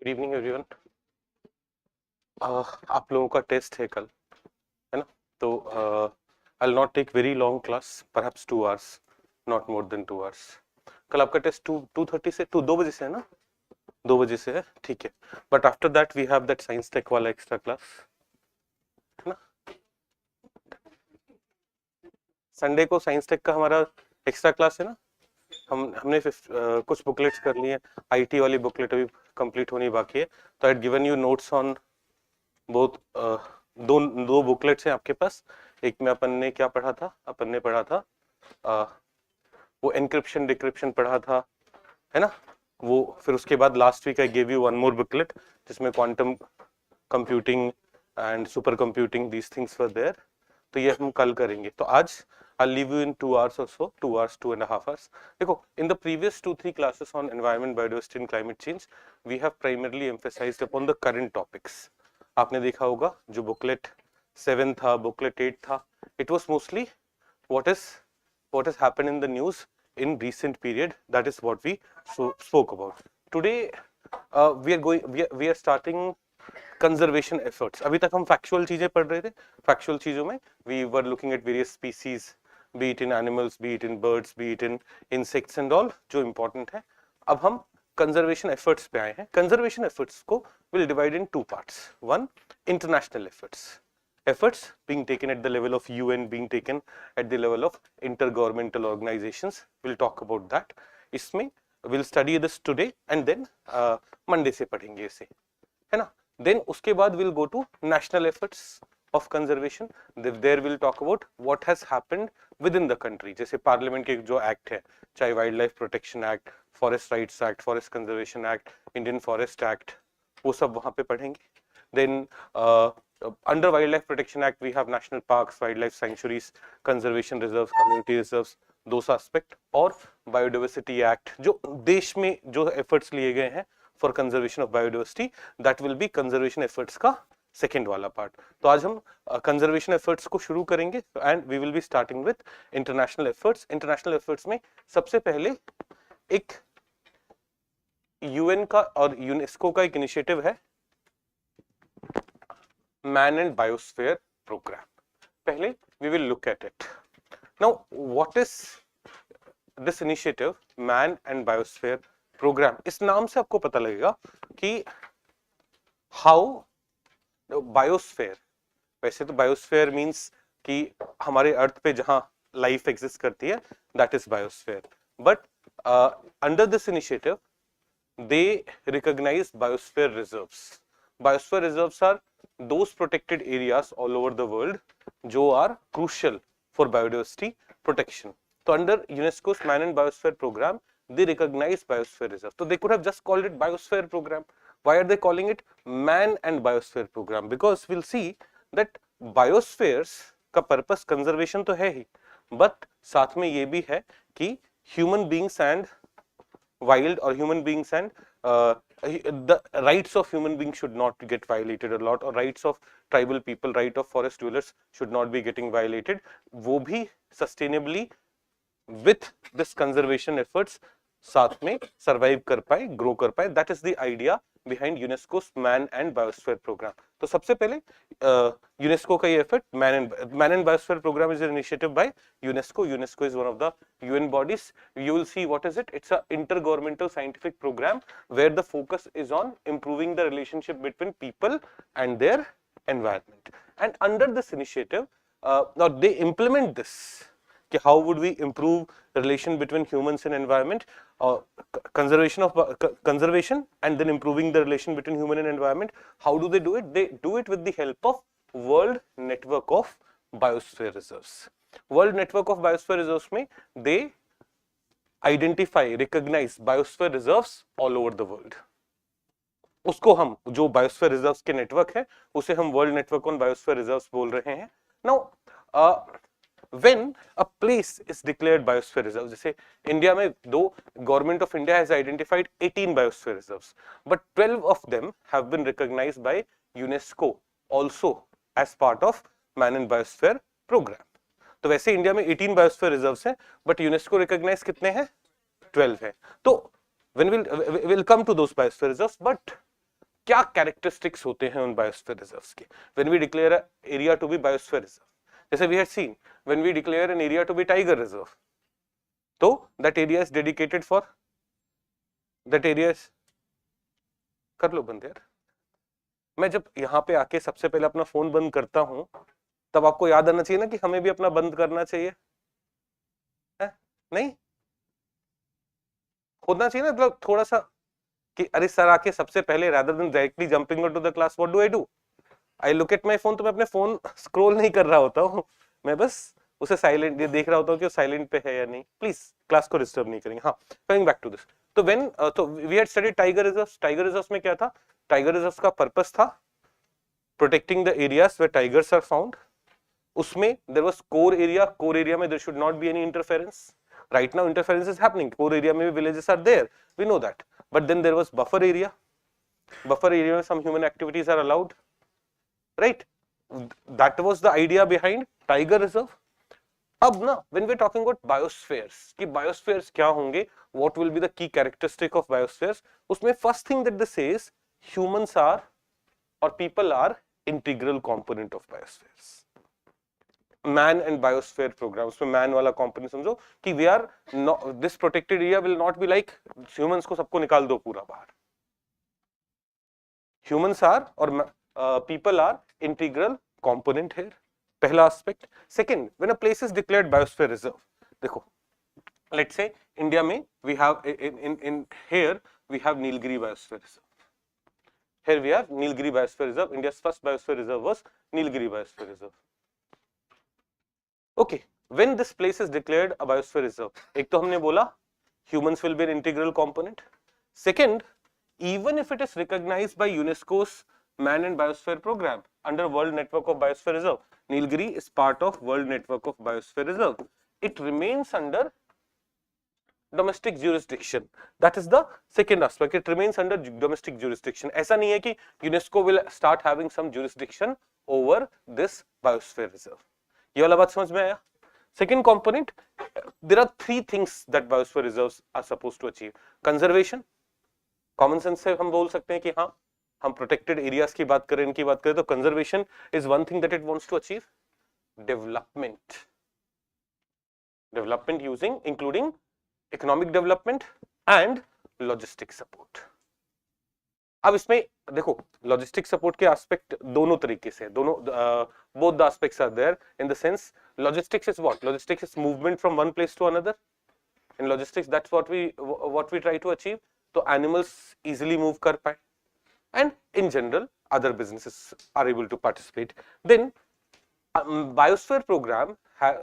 Good evening everyone. आप लोगों का टेस्ट है कल, है ना? तो I will not take very long class, perhaps 2 hours, not more than 2 hours. कल आपका टेस्ट 2:30 से 2 बजे से है ना? 2 बजे से है, ठीक है। But after that we have that science tech वाला एक्स्ट्रा क्लास, है ना? संडे को साइंस टेक का हमारा एक्स्ट्रा क्लास है ना? हमने कुछ बुकलेट्स कर लिए, आईटी वाली बुकलेट अभी कंप्लीट होनी बाकी है। तो I had given you notes on both, दो बुकलेट्स हैं आपके पास। एक में अपन ने क्या पढ़ा था? अपन ने पढ़ा था वो एनक्रिप्शन डिक्रिप्शन पढ़ा था, है ना? वो फिर उसके बाद last week I give you one more booklet जिसमें quantum computing and super computing these things were there. तो ये हम कल करेंगे। तो आज I'll leave you in 2 hours or so, 2 hours, 2.5 hours. देखो, in the previous 2-3 classes on environment, biodiversity and climate change, we have primarily emphasized upon the current topics. आपने देखा होगा जो बुकलेट 7 था, बुकलेट 8 था, it was mostly what has happened in the news in recent period. That is what we spoke about. Today we are starting conservation efforts. अभी तक हम factual चीजें पढ़ रहे थे। फैक्चुअल चीजों में we were looking at various species, be it in animals, be it in birds, be it in insects and all, जो इंपॉर्टेंट है। अब हम कंजर्वेशन एफर्ट्स पे आए हैं। कंजर्वेशन एफर्ट्स को will divide in 2 parts. One, international efforts being taken at the level of UN, being taken at the level of intergovernmental organizations. We'll talk about that. इसमें we'll study this today and then Monday से पढ़ेंगे इसे, है ना? Then उसके बाद we'll go to national efforts of conservation. There we'll talk about what has happened within the country. जैसे parliament के जो एक्ट है, चाहे wild life protection act, forest rights act, forest conservation act, Indian forest act, वो सब वहां पे पढ़ेंगे। Then under wildlife protection act we have national parks, wildlife sanctuaries, conservation reserves, community reserves, those aspect, और biodiversity act जो देश में जो efforts लिए गए हैं for conservation of biodiversity, that will be conservation efforts का सेकेंड वाला पार्ट। तो आज हम कंजर्वेशन एफर्ट्स को शुरू करेंगे and we will be starting with international efforts. International efforts में सबसे पहले एक यूएन का और यूनेस्को का एक इनिशिएटिव है, Man and Biosphere Program. पहले we will look at it. Now, what is this initiative, Man and Biosphere Program? इस नाम से आपको पता लगेगा कि how बायोस्फेयर, वैसे तो बायोस्फेयर मीन्स कि हमारे अर्थ पे जहां लाइफ एग्जिस्ट करती है, that is biosphere. But under this initiative they recognize biosphere reserves. Biosphere reserves are those protected areas all over the world जो are crucial for biodiversity protection. So under UNESCO's Man and Biosphere Program, they recognize biosphere reserve. So they could have just called it Biosphere Program. Why are they calling it Man and Biosphere Program? Because we'll see that biospheres का purpose conservation तो है ही, but साथ में ये भी है कि human beings and wild or human beings and the rights of human beings should not get violated a lot, or rights of tribal people, right of forest dwellers should not be getting violated. वो भी sustainably with this conservation efforts साथ में survive कर पाए, grow कर पाए. That is the idea behind UNESCO's Man and Biosphere Program. तो सबसे पहले UNESCO का ये effort, Man and Biosphere Program is an initiative by UNESCO. UNESCO is one of the UN bodies. You will see what is it. It's an intergovernmental scientific program where the focus is on improving the relationship between people and their environment. And under this initiative, now they implement this. How would we improve relation between humans and environment, conservation and then improving the relation between human and environment? How do they do it? They do it with the help of World Network of Biosphere Reserves. World Network of Biosphere Reserves में they identify, recognize biosphere reserves all over the world. उसको हम जो biosphere reserves के network है उसे हम world network on biosphere reserves बोल रहे हैं। Now when a place is declared biosphere reserve, जैसे इंडिया में government of India has identified 18 biosphere reserves, but 12 of them have been recognized by UNESCO also as part of Man and Biosphere Program. तो वैसे India में 18 biosphere reserves हैं, but UNESCO recognise कितने हैं? 12 है। तो when we'll come to those biosphere reserves, but क्या characteristics होते हैं उन बायोस्फीयर रिजर्व्स के when we declare a area to be biosphere reserve. जैसे we had seen when we declare an area to be tiger reserve, तो that area is dedicated for that area is, कर लो बंद यार. मैं जब यहाँ पे आके सबसे पहले अपना फोन बंद करता हूं तब आपको याद आना चाहिए ना कि हमें भी अपना बंद करना चाहिए है? नहीं होना चाहिए ना, मतलब थोड़ा सा कि अरे सर आके सबसे पहले rather than directly jumping into the class what do I do, I look at my phone. तो मैं अपने फोन स्क्रॉल नहीं कर रहा होता हूँ, मैं बस उसे साइलेंट देख रहा होता हूँ कि वो साइलेंट पे है या नहीं. प्लीज क्लास को डिस्टर्ब नहीं करेंगे. हाँ, कमिंग बैक टू दिस. तो व्हेन तो we had studied tiger reserves. Tiger reserves में क्या था? टाइगर रिजर्व्स का पर्पस था protecting the areas where tigers are found. उसमें there was core area. Core area में there should not be any interference. Right now interference is happening. Core area में भी villages are there, we know that. But then there was buffer area. Buffer area में some human activities are allowed, right? That was the idea behind tiger reserve. अब ना when we're talking about biospheres कि biospheres क्या होंगे, what will be the key characteristic of biospheres, उसमें first thing that they say is humans are or people are integral component of biospheres. Man and biosphere program, उसमें man वाला component समझो कि we are not, this protected area will not be like humans को सबको निकाल दो पूरा बाहर. Humans are or people are integral component here. पहला aspect. Second, when a place is declared biosphere reserve, देखो, let's say India में we have in here we have Nilgiri biosphere reserve. Here we have Nilgiri biosphere reserve. India's first biosphere reserve was Nilgiri biosphere reserve. Okay, when this place is declared a biosphere reserve, एक तो हमने बोला humans will be an integral component. Second, even if it is recognized by UNESCO's Man and Biosphere Program under World Network of Biosphere Reserve, Nilgiri is part of World Network of Biosphere Reserve. It remains under domestic jurisdiction. That is the second aspect. It remains under domestic jurisdiction. ऐसा नहीं है कि UNESCO will start having some jurisdiction over this Biosphere Reserve. ये वाला बात समझ में आया? Second component, there are three things that Biosphere Reserves are supposed to achieve. Conservation. Common sense से हम बोल सकते हैं कि हाँ हम प्रोटेक्टेड एरियाज की बात करें, इनकी बात करें तो conservation is one thing that it wants to achieve. Development, development using including economic development and logistic support. अब इसमें देखो लॉजिस्टिक सपोर्ट के एस्पेक्ट दोनों तरीके से, दोनों both the aspects are there in the sense logistics is what? Logistics is movement from one place to another. In logistics that's what we try to achieve. तो animals easily move कर पाए and in general other businesses are able to participate. Then biosphere program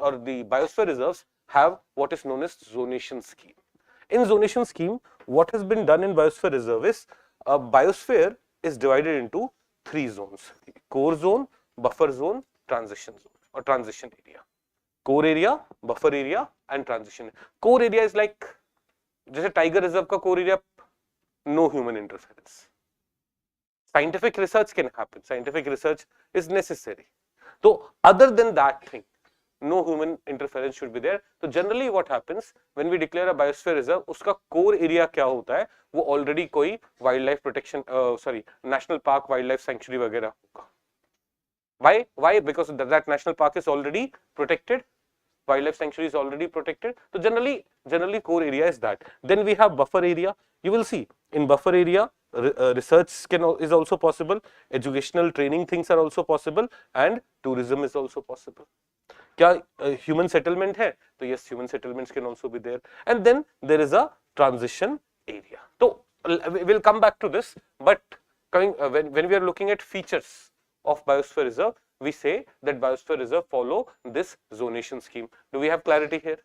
or the biosphere reserves have what is known as zonation scheme. In zonation scheme, what has been done in biosphere reserve is a biosphere is divided into three zones: core zone, buffer zone, transition zone or transition area. Core area, buffer area and transition. Core area is like जैसे tiger reserve का core area, no human interference. Scientific research can happen. Scientific research is necessary. So other than that thing, no human interference should be there. So generally what happens when we declare a biosphere reserve, उसका core area क्या होता है? वो already कोई wildlife protection, national park, wildlife sanctuary वगैरह होगा. Why? Why? Because that national park is already protected. Wildlife sanctuary is already protected. So generally core area is that. Then we have buffer area. You will see in buffer area research is also possible, educational training things are also possible and tourism is also possible. क्या human settlement है? तो yes, human settlements can also be there. And then there is a transition area. So we'll come back to this, but coming when we are looking at features of biosphere reserve, we say that biosphere reserve follow this zonation scheme. Do we have clarity here?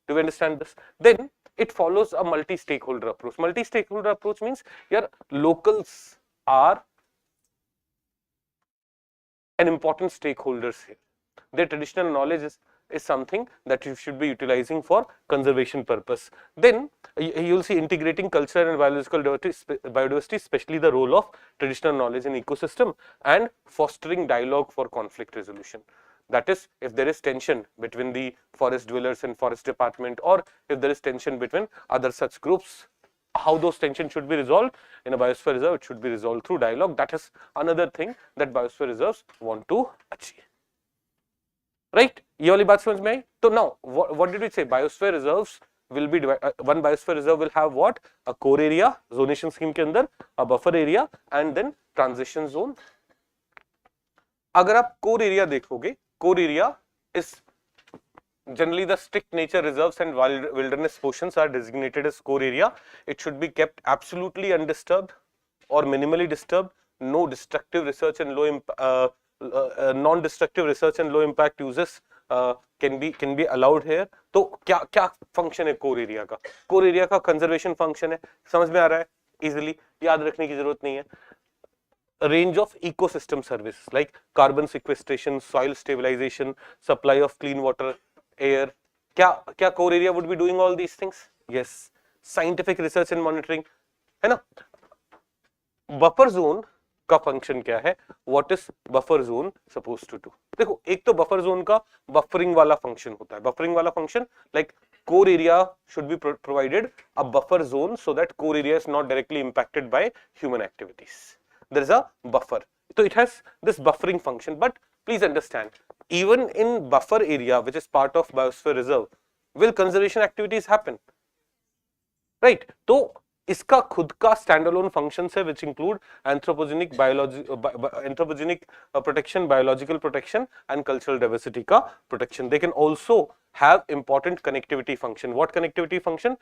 Do we understand this? Then it follows a multi-stakeholder approach. Multi-stakeholder approach means your locals are an important stakeholders here. Their traditional knowledge is something that you should be utilizing for conservation purpose. Then you will see integrating cultural and biological biodiversity, especially the role of traditional knowledge in ecosystem, and fostering dialogue for conflict resolution. That is, if there is tension between the forest dwellers and forest department, or if there is tension between other such groups, how those tensions should be resolved in a biosphere reserve. It should be resolved through dialogue. That is another thing that biosphere reserves want to achieve. Right? ये वाली बात समझ में आई? तो now what did we say? Biosphere reserves will be one biosphere reserve will have what? A core area zonation scheme के अंदर, a buffer area and then transition zone. अगर आप core area देखोगे, core area is generally the strict nature reserves and wilderness portions are designated as core area. It should be kept absolutely undisturbed or minimally disturbed. No destructive research and low non-destructive research and low impact uses can be allowed here. तो क्या function है core area का? Core area का conservation function है. समझ में आ रहा है? Easily याद रखने की जरूरत नहीं है. A range of ecosystem services like carbon sequestration, soil stabilization, supply of clean water, air. क्या core area would be doing all these things? Yes. Scientific research and monitoring, है ना? Buffer zone का फंक्शन क्या है? What is buffer zone supposed to do? देखो, एक तो buffer zone का buffering वाला फंक्शन होता है. Buffering वाला function like core area should be provided a buffer zone so that core area is not directly impacted by human activities. There is a buffer. So it has this buffering function. But please understand, even in buffer area, which is part of biosphere reserve, will conservation activities happen? Right? तो इसका खुद का standalone functions है which include anthropogenic protection, biological protection and cultural diversity का protection. They can also have important connectivity function. What connectivity function?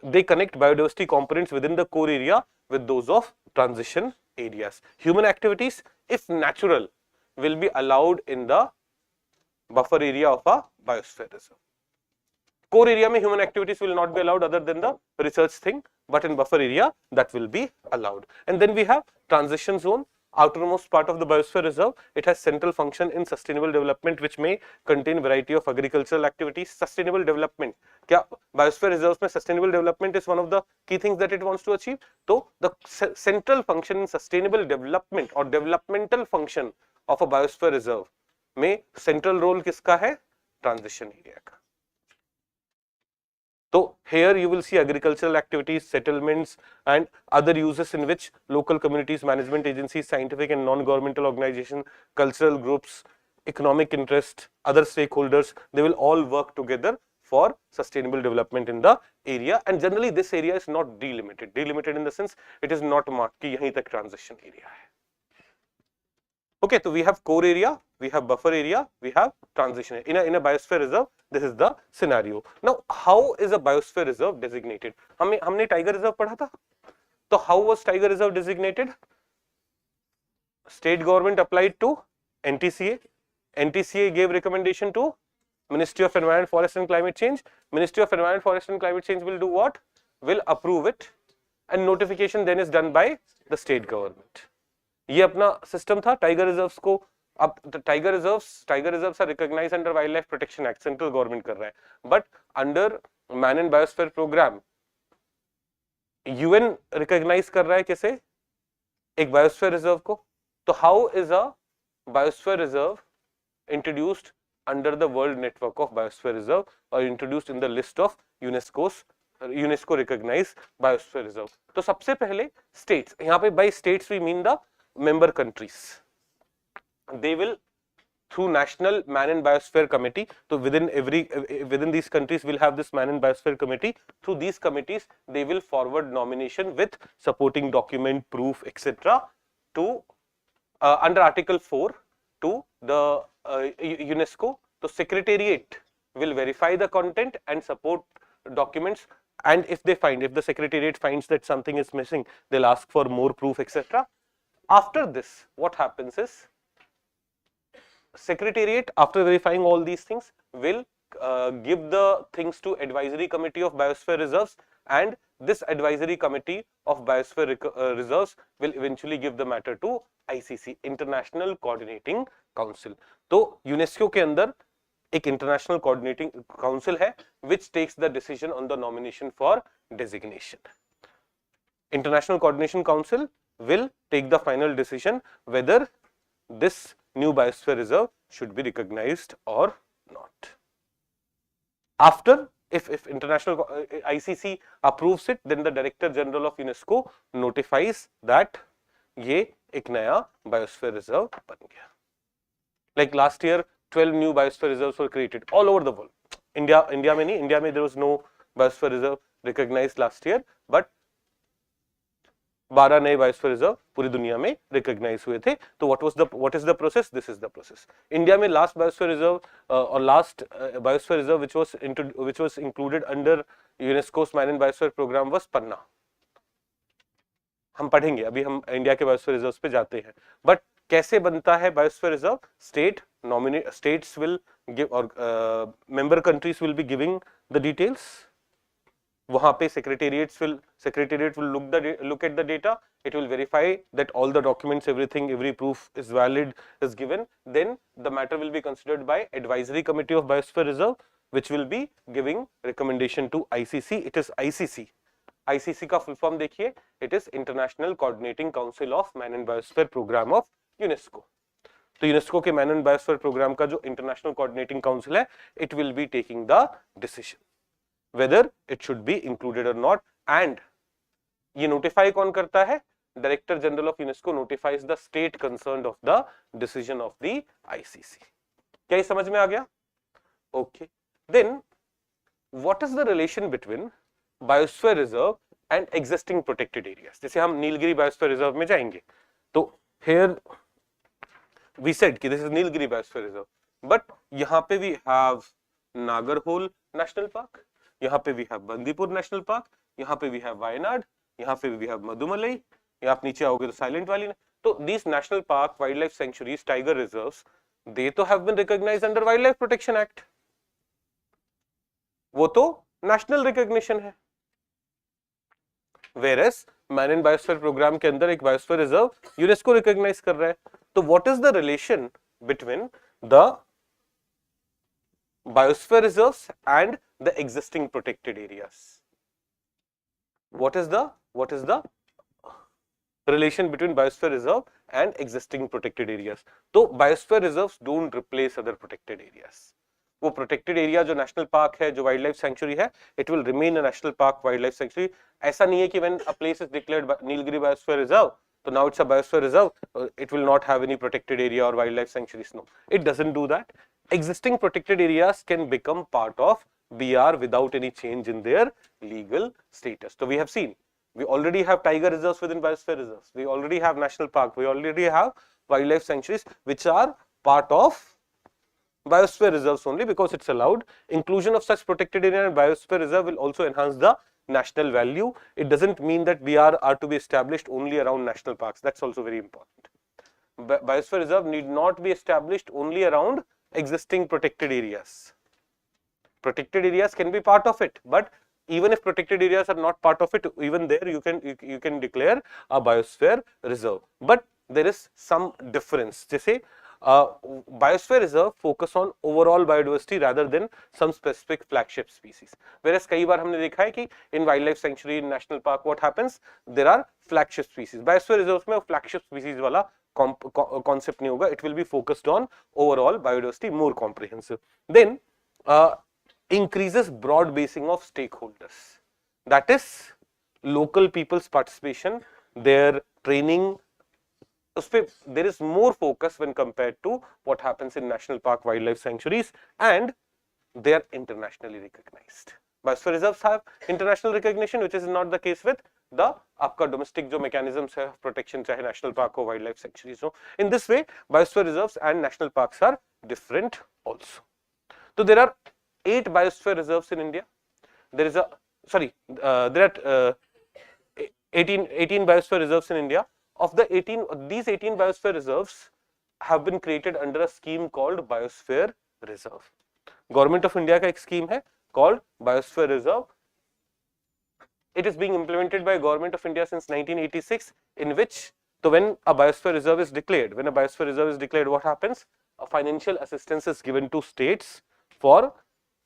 They connect biodiversity components within the core area with those of transition areas. Human activities, if natural, will be allowed in the buffer area of a biosphere reserve. Core area में human activities will not be allowed other than the research thing, but in buffer area that will be allowed. And then we have transition zone, outermost part of the biosphere reserve. It has central function in sustainable development, which may contain variety of agricultural activities. Sustainable development, क्या biosphere reserves में sustainable development is one of the key things that it wants to achieve. So the central function in sustainable development or developmental function of a biosphere reserve में central role किसका है? Transition area का. So here you will see agricultural activities, settlements and other uses in which local communities, management agencies, scientific and non-governmental organizations, cultural groups, economic interest, other stakeholders, they will all work together for sustainable development in the area. And generally this area is not delimited. Delimited in the sense it is not marked कि यहीं तक transition area है. Okay, so we have core area, we have buffer area, we have transition area. In a biosphere reserve, this is the scenario. Now, how is a biosphere reserve designated? हमने tiger reserve पढ़ा था. So how was tiger reserve designated? State government applied to NTCA. NTCA gave recommendation to Ministry of Environment, Forest and Climate Change. Ministry of Environment, Forest and Climate Change will do what? Will approve it, and notification then is done by the state government. ये अपना system था tiger reserves को. अब tiger reserves are recognised under wildlife protection act, central government कर रहा है, but under man and biosphere programme UN recognise कर रहा है किसे? एक बायोस्फीयर रिजर्व को. तो how is a biosphere reserve introduced under the world network of biosphere reserve और introduced in the list of UNESCO recognised biosphere reserve? तो सबसे पहले स्टेट्स, यहाँ पे by states we mean the member countries. They will through National Man and Biosphere Committee. So within these countries will have this Man and Biosphere Committee. Through these committees, they will forward nomination with supporting document, proof, etc. to under Article 4 to the UNESCO. So Secretariat will verify the content and support documents. And if the Secretariat finds that something is missing, they'll ask for more proof, etc. After this, what happens is Secretariat, after verifying all these things, will give the things to Advisory Committee of Biosphere Reserves, and this Advisory Committee of Biosphere Reserves will eventually give the matter to ICC, International Coordinating Council. तो UNESCO के अंदर एक International Coordinating Council है which takes the decision on the nomination for designation. International Coordination Council will take the final decision whether this new biosphere reserve should be recognized or not. After if international ICC approves it, then the Director General of UNESCO notifies that ये एक नया biosphere reserve बन गया. Like last year, 12 new biosphere reserves were created all over the world. India में नहीं, India में there was no biosphere reserve recognized last year, but 12 नए biosphere reserve पूरी दुनिया में रिकॉग्नाइज हुए थे. तो what is the process? This is the process. India में लास्ट बायोस्फीयर रिजर्व और last biosphere reserve which was included under UNESCO's Man and Biosphere Program was पन्ना. हम पढ़ेंगे, अभी हम इंडिया के बायोस्फीयर रिजर्व्स पे जाते हैं. बट कैसे बनता है biosphere reserve? States will give और member countries will be giving the details. वहां पे secretariat will look at the data. It will verify that all the documents, everything, every proof is valid, is given. Then the matter will be considered by Advisory Committee of Biosphere Reserve, which will be giving recommendation to ICC. It is ICC. ICC का full form देखिए. It is International Coordinating Council of Man and Biosphere Program of UNESCO. तो UNESCO के man and biosphere programme का जो international coordinating council है, it will be taking the decision whether it should be included or not. And ये notify कौन करता है? Director General of UNESCO notifies the state concerned of the decision of the ICC. क्या ये समझ में आ गया? Okay. Then what is the relation between biosphere reserve and existing protected areas? जैसे हम नीलगिरी बायोस्फीयर रिजर्व में जाएंगे, तो here we said कि this is Nilgiri biosphere reserve, but यहाँ पे we have Nagarhole national park, यहाँ पे we have Bandipur national park, यहाँ पे वी हैव वायनाड, यहाँ पे वी हैव मधुमलई, या आप नीचे आओगे तो साइलेंट वैली. तो these national park, wildlife sanctuaries, tiger reserves, they तो have been recognised under wildlife protection act. वो तो नेशनल रिकॉग्निशन है. Whereas man and biosphere programme के अंदर एक बायोस्फीयर रिजर्व यूनेस्को रिकॉग्नाइज कर रहा है. तो what is the relation between the biosphere reserves and the existing protected areas? What is the relation between biosphere reserve and existing protected areas? तो biosphere reserves don't replace other protected areas. वो protected area जो national park है, जो wildlife sanctuary है, it will remain a national park, wildlife sanctuary. ऐसा नहीं है कि when a place is declared Nilgiri biosphere reserve, so now it's a biosphere reserve, it will not have any protected area or wildlife sanctuaries. No, it doesn't do that. Existing protected areas can become part of BR without any change in their legal status. So we have seen, we already have tiger reserves within biosphere reserves, we already have national park, we already have wildlife sanctuaries which are part of biosphere reserves only because it's allowed. Inclusion of such protected area in biosphere reserve will also enhance the national value. It doesn't mean that BR are to be established only around national parks. That's also very important. Biosphere reserve need not be established only around existing protected areas. Protected areas can be part of it, but even if protected areas are not part of it, even there you can declare a biosphere reserve. But there is some difference. जैसे biosphere reserve focus on overall biodiversity rather than some specific flagship species. Whereas कई बार हमने देखा है कि in wildlife sanctuary, in national park, what happens? There are flagship species. Biosphere reserves में flagship species वाला concept नहीं होगा. It will be focused on overall biodiversity, more comprehensive. Then increases broad basing of stakeholders. That is local people's participation, their training. There is more focus when compared to what happens in national park, wildlife sanctuaries, and they are internationally recognized. Biosphere reserves have international recognition, which is not the case with the आपका domestic जो mechanisms है protection, चाहे national park हो, wildlife sanctuaries हो. In this way, biosphere reserves and national parks are different also. So there are 8 biosphere reserves in India. There is there are 18 biosphere reserves in India. Of the 18, these 18 biosphere reserves have been created under a scheme called Biosphere Reserve. Government of India का एक scheme है called Biosphere Reserve. It is being implemented by Government of India since 1986. In which, so when a biosphere reserve is declared, what happens? A financial assistance is given to states for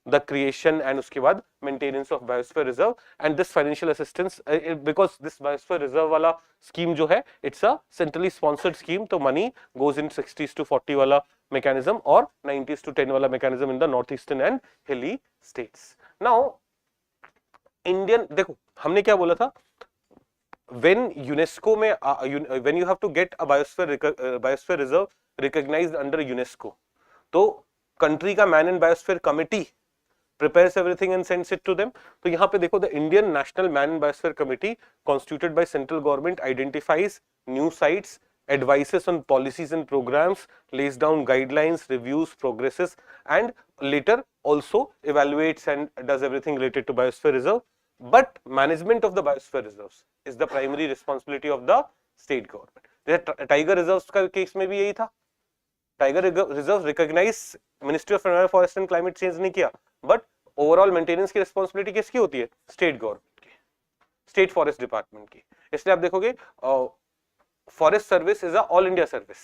the creation and उसके बाद maintenance of biosphere reserve. And this financial assistance, because this biosphere reserve वाला scheme जो है, it's a centrally sponsored scheme, तो money goes in 60:40 वाला mechanism or 90:10 वाला mechanism in the northeastern and hilly states. Now Indian, देखो हमने क्या बोला था, when UNESCO में when you have to get a biosphere reserve recognized under UNESCO, तो कंट्री का man and biosphere committee prepares everything and sends it to them. तो यहाँ पे देखो, the Indian National Man and Biosphere Committee constituted by central government identifies new sites, advises on policies and programs, lays down guidelines, reviews, progresses, and later also evaluates and does everything related to biosphere reserve. But management of the biosphere reserves is the primary responsibility of the state government. जैसे tiger reserves का case में भी यही था, tiger reserve recognize ministry of environment forest and climate change ने किया, but overall maintenance की responsibility किसकी होती है, स्टेट गवर्नमेंट की, स्टेट फॉरेस्ट डिपार्टमेंट की। इसलिए आप देखोगे forest service is a all India service,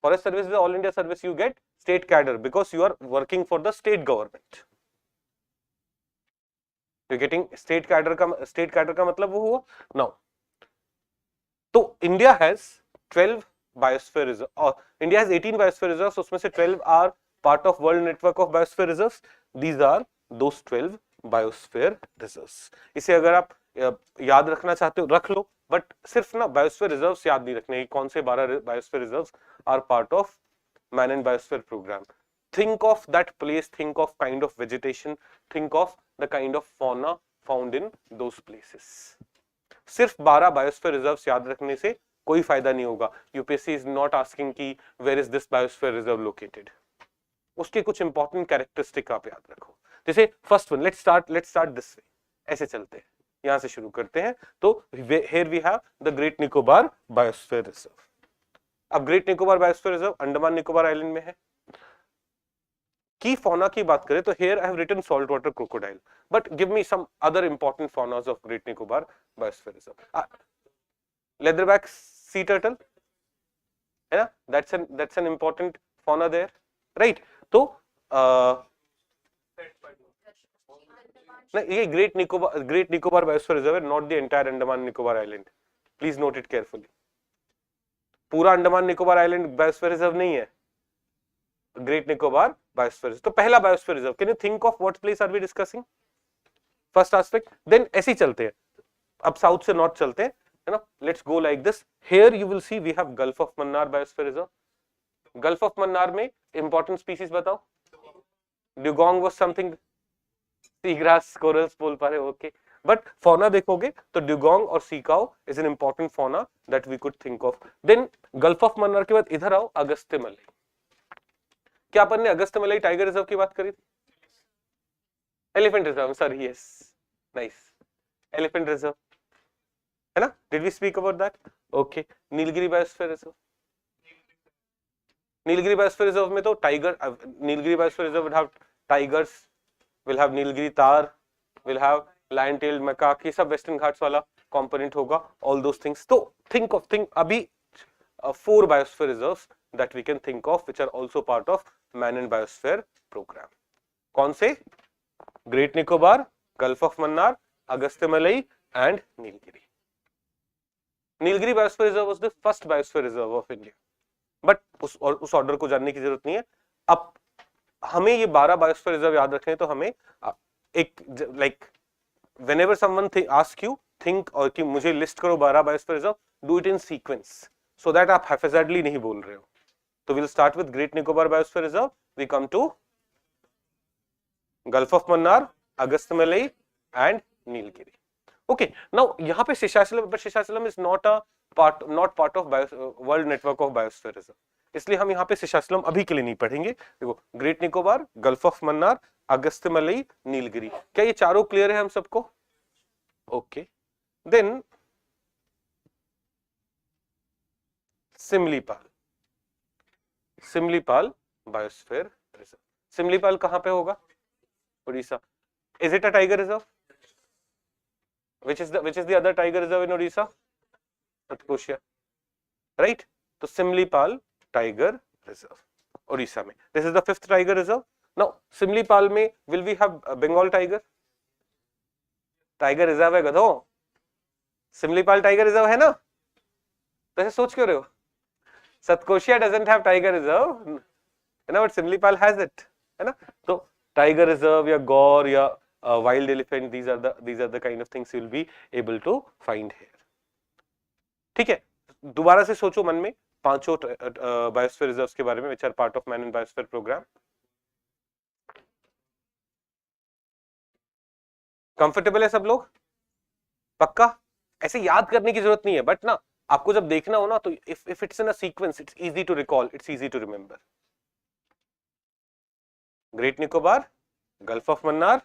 forest service is all India service, you get state cadre because you are working for the state government, you getting state cadre का मतलब वो हुआ। Now तो India has 12 biosphere reserve, India has 18 biosphere reserves, उसमें से 12 are part of world network of biosphere reserves. These are those 12 biosphere reserves. इसे अगर आप याद रखना चाहते हो रख लो, बट सिर्फ ना biosphere reserves याद नहीं रखने, कौन से 12 biosphere reserves are part of man and biosphere program. Think of that place, think of kind of vegetation, think of the kind of fauna found in those places. सिर्फ 12 biosphere reserves याद रखने से कोई फायदा नहीं होगा। यूपीएससी इज नॉट आस्किंग की where is this biosphere reserve located, उसके कुछ इंपॉर्टेंट कैरेक्टरिस्टिक आप याद रखो। जैसे first one, let's start this way, ऐसे चलते हैं, यहां से शुरू करते हैं। तो here we have the Great Nicobar biosphere reserve. अब Great Nicobar biosphere reserve Andaman Nicobar island में है। की फौना की बात करें तो here I have written salt water crocodile, but give me some other important faunas of Great Nicobar biosphere reserve. Leatherback sea turtle है ना, that's an important fauna there, right? तो ये ग्रेट निकोबार बायोस्फीयर रिजर्व है, not the entire Andaman Nicobar island, please note it carefully. पूरा Andaman Nicobar island biosphere reserve नहीं है, Great Nicobar biosphere reserve. तो पहला biosphere reserve, can you think of what place are we discussing, first aspect, then ऐसे ही चलते हैं, अब साउथ से नॉर्थ चलते हैं, है ना। Let's go like this. Here you will see we have gulf of Mannar biosphere reserve. Gulf of Mannar में इंपॉर्टेंट स्पीसीज बताओ। Dugong was something, seagrass, corals बोल पा रहे, ओके, बट फौना देखोगे तो ड्यूगोंग और sea cow is an important fauna that we could think of. Then gulf of Mannar के बाद इधर आओ, अगस्त्यमलई। क्या अपन ने अगस्त्यमलई टाइगर रिजर्व की बात करी थी? Elephant reserve, sorry, yes, nice, elephant reserve है ना, did we speak about that? Okay, Nilgiri biosphere reserve. Nilgiri biosphere reserve में तो tiger, Nilgiri biosphere reserve will have tigers, will have Nilgiri tahr, will have lion tailed macaque, ये सब Western Ghats वाला component होगा, all those things. तो think अभी 4 biosphere reserves that we can think of which are also part of man and biosphere programme. कौन से? Great Nicobar, gulf of Mannar, Agasthyamalai and Nilgiri. Nilgiri biosphere reserve was the first biosphere reserve of India, but उस order को जानने की जरूरत नहीं है। अब हमें ये 12 बायोस्फीयर रिजर्व याद रखने, तो हमें एक like whenever someone ask you think और कि मुझे लिस्ट करो 12 biosphere reserve, do it in sequence so that आप हैफेजर्डली नहीं बोल रहे हो। तो will start with Great Nicobar biosphere reserve, we come to Gulf of Mannar, Agasthyamalai and Nilgiri. Okay, now यहाँ पे Seshachalam, but Seshachalam is not part of world network of biosphere reserve, इसलिए हम यहाँ पे शेषाचलम अभी के लिए नहीं पढ़ेंगे। देखो, Great Nicobar, gulf of Mannar, Agasthyamalai, Nilgiri, क्या ये चारों क्लियर है हम सबको? Okay, then Simlipal biosphere reserve. Simlipal कहाँ पे होगा? Orissa. Is it a tiger reserve? Which is the other tiger reserve in Odisha? Satkoshia, right? So Simlipal Tiger Reserve, Odisha में. This is the 5th tiger reserve. Now Simlipal में will we have Bengal tiger? Tiger reserve है गधो, Simlipal tiger reserve है ना? तो ऐसे सोच क्यों रहे हो? Satkoshia doesn't have tiger reserve, है ना, but Simlipal has it, है ना? तो टाइगर रिजर्व या गौर या wild elephant, these are the kind of things you will be able to find here. ठीक है, दोबारा से सोचो मन में पांचों बायोस्फीयर रिजर्व्स के बारे में which are part of man and biosphere programme. Comfortable है सब लोग? पक्का? ऐसे याद करने की जरूरत नहीं है, बट ना आपको जब देखना हो ना तो if it's in a sequence it's easy to recall, it's easy to remember. Great Nicobar, gulf of Mannar,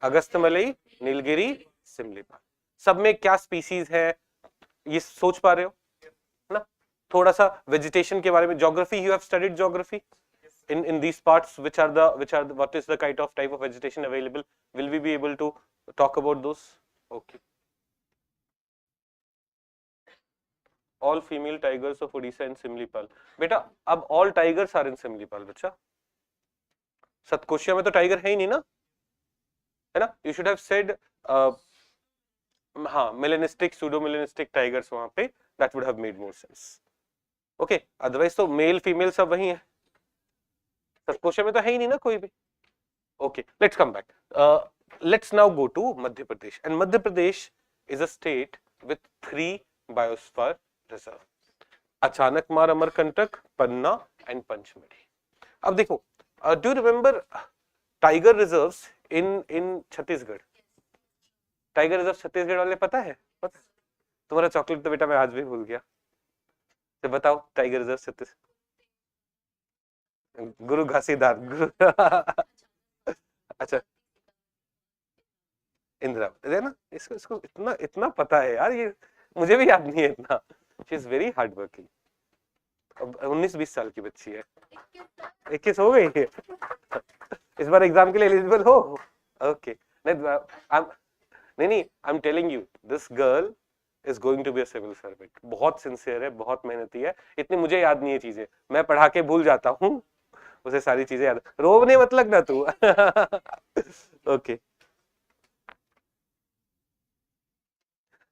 Agasthyamalai, Nilgiri, Similipal, सब में क्या स्पीसीज है ये सोच पा रहे हो ना? थोड़ा सा वेजिटेशन के बारे में, geography, you have studied geography in these parts, which are the what is the type of vegetation available, will we be able to talk about those? Okay. All female tigers of Odisha and Simlipal. बेटा अब all tigers are in Simlipal बच्चा. सतकोशिया में तो tiger है ही नहीं ना, है ना? You should have said हाँ मेलेनिस्टिक, सूडो मेलेनिस्टिक टाइगर्स वहां पे, that would have made more sense. Okay, otherwise तो मेल फीमेल सब वही है. सतकोशिया में तो है ही नहीं ना कोई भी. Okay, let's come back. Let's now go to Madhya Pradesh, and Madhya Pradesh is a state with 3 biosphere reserve: Achanakmar, Amarkantak, Panna and Pachmarhi. अब देखो, do you remember tiger reserves in Chhattisgarh? Tiger reserve Chhattisgarh वाले पता है? पता? तुम्हारा चॉकलेट तो बेटा मैं आज भी भूल गया. तो बताओ टाइगर रिजर्व छत्तीसगढ़. गुरु घासीदार, गुरु अच्छा इंदिरावती है ना. इसको इसको इतना पता है यार, ये मुझे भी याद नहीं है इतना. She is very hard working. अब 19-20 साल की बच्ची है. 21 हो गई है. इस बार एग्जाम के लिए एलिजिबल हो? ओके. नहीं, I am telling you this girl is going to be a civil servant. बहुत सिंसियर है, बहुत मेहनती है. इतनी मुझे याद नहीं है चीजें, मैं पढ़ा के भूल जाता हूँ, उसे सारी चीजें याद. रोने मत लगना तू. ओके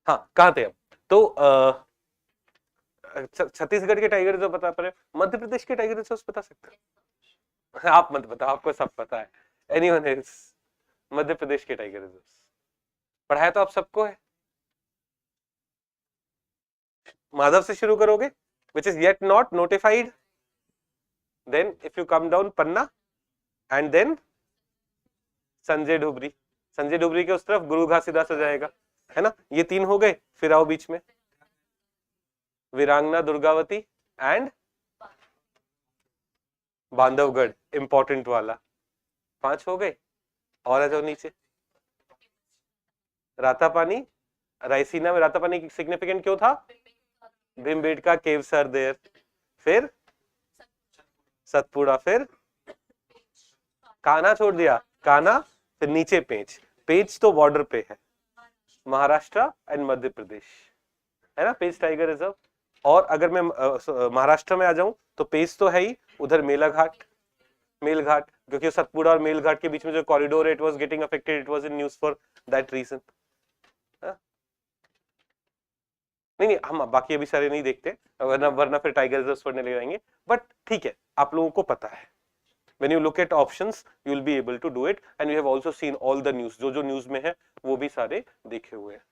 हाँ, कहाँ थे अब? तो छत्तीसगढ़ के टाइगर रिजर्व बता पा रहे, मध्य प्रदेश के टाइगर रिजर्व बता सकते हो? आप मत बताओ, आपको सब पता है. Anyone else? मध्य प्रदेश के टाइगर रिजर्व पढ़ाया तो आप सबको है. माधव से शुरू करोगे, which is yet not notified. Then if you come down Panna and then Sanjay Dhubri. Sanjay Dhubri के उस तरफ गुरु घासीदास आ जाएगा, है ना? ये 3 हो गए. फिर आओ बीच में वीरांगना, दुर्गावती एंड बांधवगढ़, इंपॉर्टेंट वाला. 5 हो गए. और आ जाओ नीचे, रातापानी. रायसीना में रातापानी सिग्निफिकेंट क्यों था? Bhimbetka caves are there. फिर सतपुड़ा, फिर कान्हा छोड़ दिया, कान्हा. फिर नीचे पेंच. पेंच तो बॉर्डर पे है, महाराष्ट्र एंड मध्य प्रदेश, है ना? पेंच टाइगर रिजर्व. और अगर मैं महाराष्ट्र में आ जाऊं तो पेंच तो है ही, उधर मेलाघाट, मेलघाट, क्योंकि सतपुड़ा और मेलघाट के बीच में जो corridor it was getting affected, it was in news for that reason. नहीं, हम बाकी अभी सारे नहीं देखते, वरना फिर टाइगर रिजर्व पढ़ने लग जाएंगे. बट ठीक है, आप लोगों को पता है. When you look at options, you will be able to do it, and you have also seen all the news. जो न्यूज में है वो भी सारे देखे हुए हैं.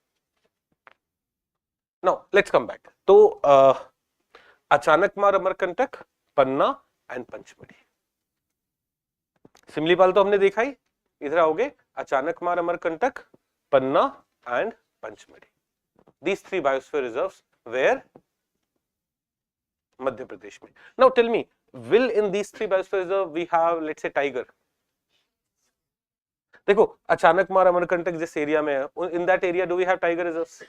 Now let's come back. तो अचानकमार, अमरकंटक, पन्ना एंड पंचमढ़ी. सिमलीपाल तो हमने देखा ही. इधर आओगे, Achanakmar, Amarkantak, Panna and Pachmarhi. These 3 biosphere reserves where? Madhya Pradesh में. Now tell me, will in these 3 biosphere reserve we have, let's say, tiger? देखो, अचानकमार, अमरकंटक जिस एरिया में है, in that area do we have tiger reserves?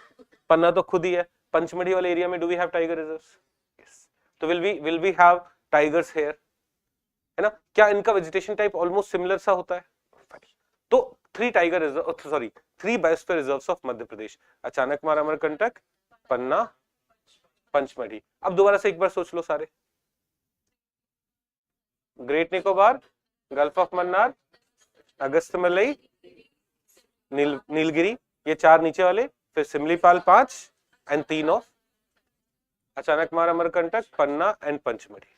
पन्ना तो खुद ही है. पंचमढ़ी वाले एरिया में do we have tiger reserves? Yes. तो will we have tigers here? है ना? क्या इनका वेजिटेशन टाइप ऑलमोस्ट सिमिलर सा होता है? तो 3 tiger reserve, sorry 3 biosphere reserves of Madhya Pradesh: Achanakmar, Amarkantak, Panna, Pachmarhi. अब दोबारा से एक बार सोच लो सारे. Great Nicobar, gulf of Mannar, Agasthyamalai, Nilgiri, ये 4 नीचे वाले. फिर Simlipal 5 and 3 of Achanakmar, Amarkantak, Panna and Pachmarhi.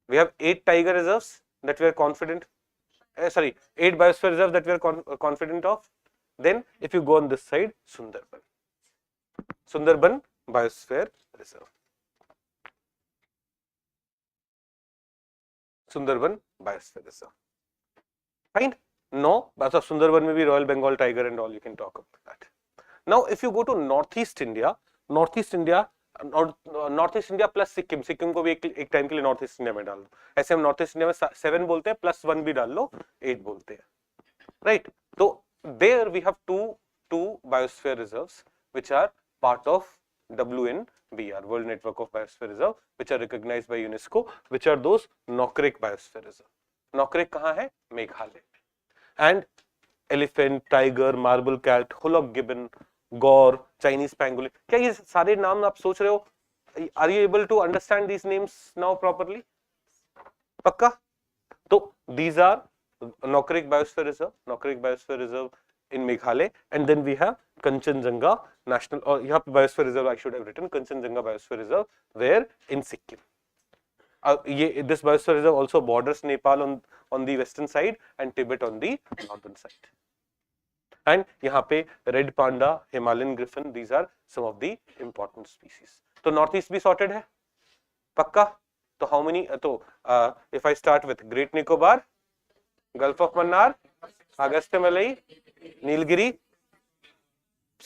We have 8 tiger reserves that we are confident. sorry, 8 biosphere reserves that we are confident of. Then if you go on this side, Sundarban biosphere reserve. Sundarban biosphere reserve. Fine. No, but Sundarban में भी Royal Bengal tiger and all, you can talk about that. Now if you go to Northeast India plus Sikkim, Sikkim को भी एक time के लिए north east India में डाल दो. ऐसे हम नॉर्थ ईस्ट इंडिया में 7 बोलते हैं, +1 भी डाल लो 8 बोलते हैं, राइट. तो there we have two biosphere reserves which are part of WNBR, World Network of Biosphere Reserve, which are recognized by UNESCO, which are those Nokrek Biosphere Reserve. Nokrek कहाँ है? Meghalaya. And elephant, tiger, marble cat, hoolock gibbon, gaur, Chinese pangolin, क्या ये सारे नाम आप सोच रहे हो? Are you able to understand these names now properly? पक्का? तो these are Nokrek biosphere reserve in Meghalaya, and then we have Kanchenjunga National, or you have Biosphere Reserve, I should have written Kanchenjunga Biosphere Reserve, where in Sikkim. This Biosphere Reserve also borders Nepal on the western side and Tibet on the northern side. And यहाँ पे Red Panda, Himalayan Griffon, these are some of the important species. तो Northeast भी sorted है? पक्का? तो how many? तो if I start with Great Nicobar, Gulf of Mannar, Agastya Malay, Nilgiri,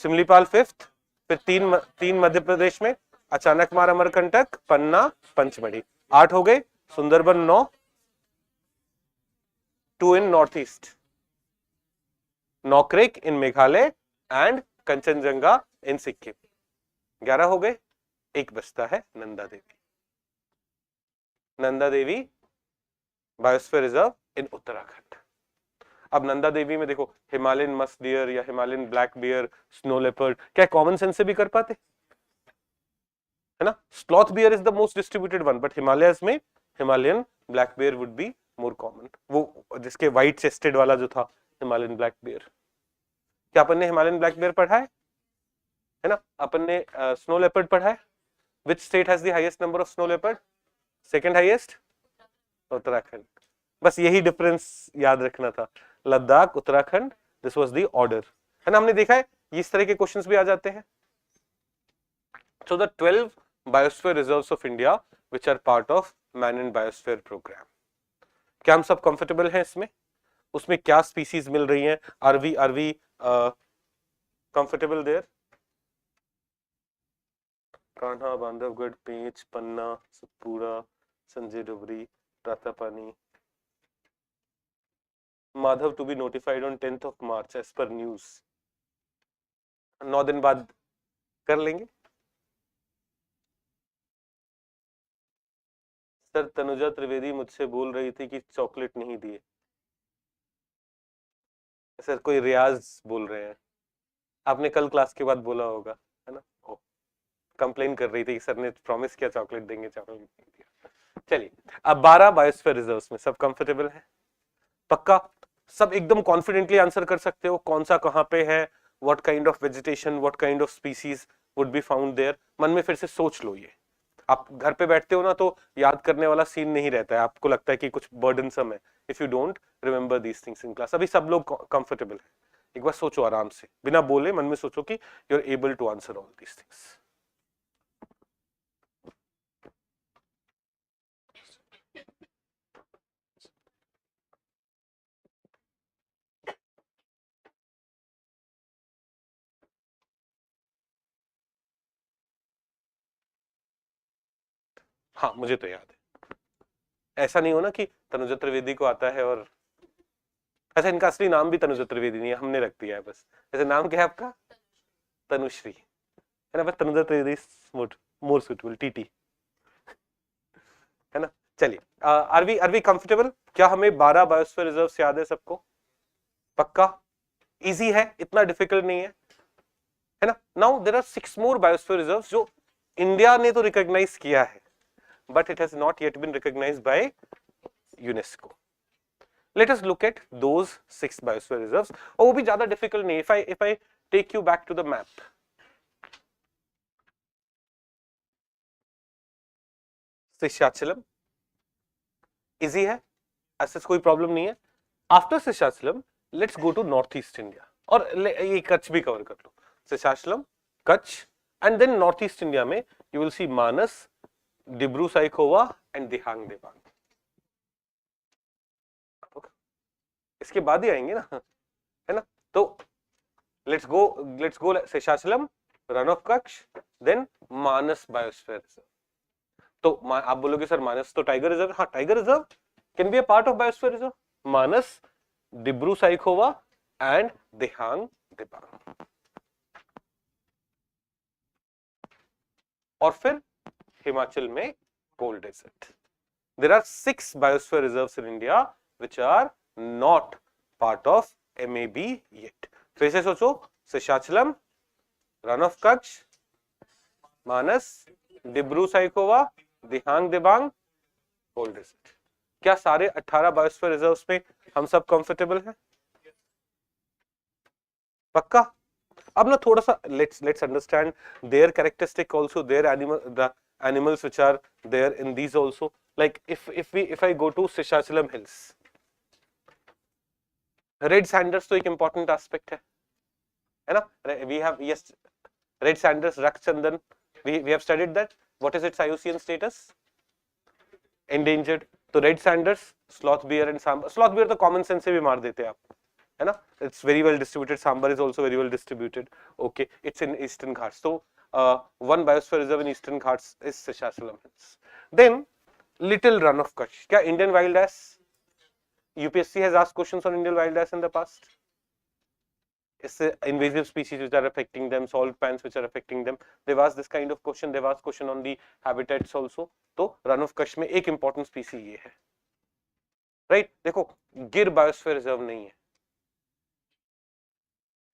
Similipal 5th, फिर तीन मध्य प्रदेश में, अचानकमार, अमरकंटक, पन्ना, पंचमढ़ी, 8 हो गए. Sundarban 9, 2 in north east, Nokrek in Meghalaya and Kanchenjunga in Sikkim, 11 हो गए. एक बचता है Nanda Devi biosphere reserve in Uttarakhand. अब नंदा देवी में देखो, हिमालयन मस्क डियर या Himalayan black bear, snow leopard, क्या कॉमन सेंस से भी कर पाते है ना? Sloth bear is the most distributed one, but Himalayas में Himalayan black bear would be more common. वो जिसके व्हाइट चेस्टेड वाला जो था हिमालयन ब्लैक बियर. क्या अपन ने हिमालयन ब्लैक बियर पढ़ा है ना? अपन ने स्नो लेपर्ड पढ़ा है. Which state has the highest number of snow leopard? Second highest Uttarakhand. बस यही डिफरेंस याद रखना था. Ladakh, Uttarakhand, this was the order, है ना? हमने देखा है इस तरह के क्वेश्चंस भी आ जाते हैं. So the 12 biosphere reserves of India which are part of man and biosphere programme. क्या हम सब कंफर्टेबल हैं इसमें? उसमें क्या स्पीसीज मिल रही हैं? Are we comfortable there? Kanha, Bandhavgarh, Pench, Panna, Satpura, Sanjay Dogri, Ratapani, Madhav to be notified on 10th of March as per news. 9 दिन बाद कर लेंगे. सर तनुजा त्रिवेदी मुझसे बोल रही थी कि चॉकलेट नहीं दिए. सर कोई रियाज बोल रहे हैं, आपने कल क्लास के बाद बोला होगा, है ना? कंप्लेन कर रही थी कि सर ने प्रॉमिस किया चॉकलेट देंगे, चॉकलेट नहीं दिया. चलिए, अब 12 बायोस्फीयर रिजर्व्स में सब कंफर्टेबल है? पक्का? सब एकदम कॉन्फिडेंटली आंसर कर सकते हो कौन सा कहां पे है, what kind of vegetation, what kind of species would be found there. मन में फिर से सोच लो. ये आप घर पे बैठते हो ना, तो याद करने वाला सीन नहीं रहता है, आपको लगता है कि कुछ बर्डनसम है if you don't remember these things in class. अभी सब लोग कंफर्टेबल है? एक बार सोचो आराम से, बिना बोले मन में सोचो कि you are able to answer all these things. हाँ, मुझे तो याद है. ऐसा नहीं हो ना कि तनुजा त्रिवेदी को आता है और अच्छा, इनका असली नाम भी तनुजा त्रिवेदी नहीं है, हमने रख दिया है बस. ऐसे नाम क्या है आपका? तनुश्री, है ना? बस Tanuja Trivedi more suitable, TT, है ना? चलिए, आर वी कंफर्टेबल? क्या हमें 12 बायोस्फीयर रिजर्व्स याद है सबको? पक्का? इजी है, इतना डिफिकल्ट नहीं है ना? Now there are 6 more biosphere reserves जो इंडिया ने तो रिकॉग्नाइज किया है, but it has not yet been recognized by UNESCO. Let us look at those 6 biosphere reserves. और वो भी ज्यादा difficult नहीं. If I take you back to the map, Seychelles easy है, ऐसे कोई प्रॉब्लम नहीं है. After Seshachalam let's go to north east India, और ये कच्छ भी कवर कर लो, Seshachalam, Kutch, and then north east India में you will see Manas, Dibru Saikhowa and Dihang Dibang. इसके बाद ही आएंगे ना, है ना। तो let's go Seshachalam, run of Kutch, then Manas biosphere reserve. तो आप बोलोगे सर मानस तो टाइगर रिजर्व, हाँ tiger reserve can be a part of biosphere reserve, Manas, Dibru Saikhowa and Dihang Dibang. और फिर हिमाचल में cold desert. There are 6 biosphere reserves in India which are not part of MAB yet. फिर से सोचो, Seshachalam, run of Kutch, Manas, Dibru Saikhowa, Dihang Dibang, cold desert. क्या सारे 18 biosphere reserves में हम सब कंफर्टेबल हैं? पक्का? अब ना थोड़ा सा let's understand their characteristic also, their the animals which are there in these also. Like if I go to Seshachalam Hills, red sanders तो एक इंपॉर्टेंट एस्पेक्ट है ना। We have, yes, red sanders, रक्त चंदन, we have studied that. What is its IUCN status? Endangered. तो red sanders, sloth bear and sambar. Sloth bear तो common sense से भी मार देते हैं आप, है ना। It's very well distributed. Sambar is also very well distributed. Okay, it's in eastern Ghats. तो one biosphere reserve in eastern Ghats is Seshachalam hills. Then little run of Kutch. क्या Indian wild ass? UPSC has asked questions on Indian wild ass in the past. It's invasive species which are affecting them, salt pans which are affecting them. They've asked this kind of question. They've asked question on the habitats also. तो run of Kutch में एक important स्पीसी ये है, right. देखो गिर biosphere reserve नहीं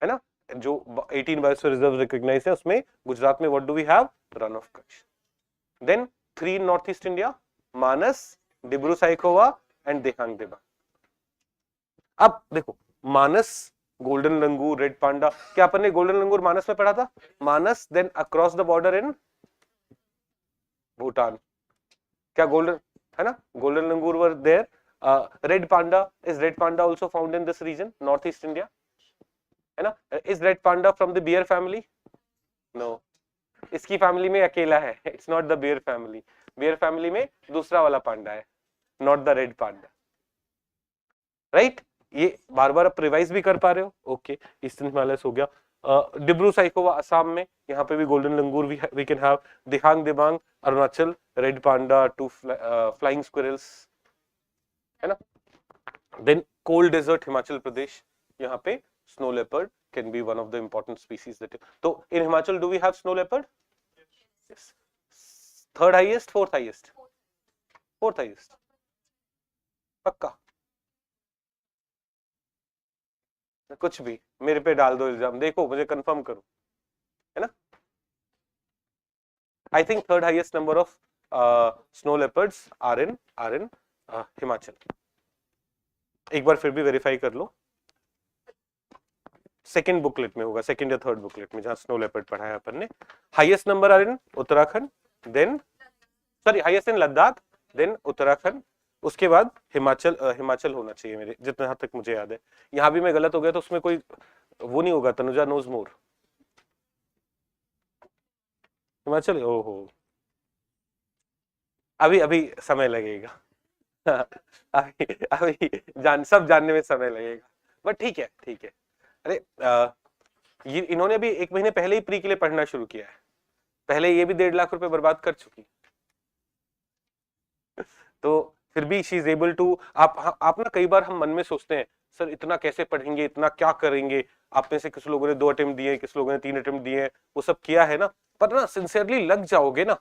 है ना। जो 18 बायोस्फीयर रिजर्व रिकॉग्नाइज है उसमें गुजरात में what do we have? Run of Kutch. Then 3 in north east India, Manas, Dibru Saikhowa and Dihang Dibang. अब देखो मानस, गोल्डन लंगूर, रेड पांडा, क्या अपन ने गोल्डन लंगूर मानस में पढ़ा था? Manas, then across the border in Bhutan. क्या गोल्डन, है ना, golden langur were there. Red panda, is red panda also found in this region, north east India, है ना। Is red panda from the bear family? No, इसकी family में अकेला है, it's not the bear family. Bear family में दूसरा वाला panda है, not the red panda, right. ये बार बार आप रिवाइज भी कर पा रहे हो। ओके, ईस्टर्न हिमालयस हो गया। डिब्रू साइखोवा असम में, यहाँ पे भी golden langur we can have. Dihang Dibang Arunachal, red panda, 2 flying squirrels, है ना। Then cold desert Himachal Pradesh, यहाँ पे snow leopard can be one of the important species that. तो in Himachal do we have snow leopard? Yes. Third highest, fourth highest? Fourth highest, पक्का। कुछ भी मेरे पे डाल दो इल्जाम, देखो मुझे कंफर्म करो, है ना। I think third highest number of snow leopards are in Himachal. एक बार फिर भी वेरीफाई कर लो, सेकंड बुकलेट में होगा, सेकंड या थर्ड बुकलेट में, जहां स्नो लेपर्ड पढ़ा है अपन ने। Highest number are in Uttarakhand, then sorry highest in Ladakh, then Uttarakhand, उसके बाद हिमाचल। हिमाचल होना चाहिए मेरे जितना तक मुझे याद है। यहां भी मैं गलत हो गया तो उसमें कोई वो नहीं होगा, तनुजा नोज मोर। हिमाचल, ओहो, अभी अभी समय लगेगा। अभी सब जानने में समय लगेगा, बट ठीक है, ठीक है। अरे ये इन्होंने भी 1 महीने पहले ही प्री के लिए पढ़ना शुरू किया है, पहले ये भी 1.5 लाख रुपए बर्बाद कर चुकी। तो फिर भी शी इज एबल टू। आप ना कई बार हम मन में सोचते हैं सर इतना कैसे पढ़ेंगे, इतना क्या करेंगे। आप में से कुछ लोगों ने 2 अटेम्प्ट दिए, कुछ लोगों ने 3 अटेम्प्ट दिए, वो सब किया है ना। पर ना सिंसियरली लग जाओगे ना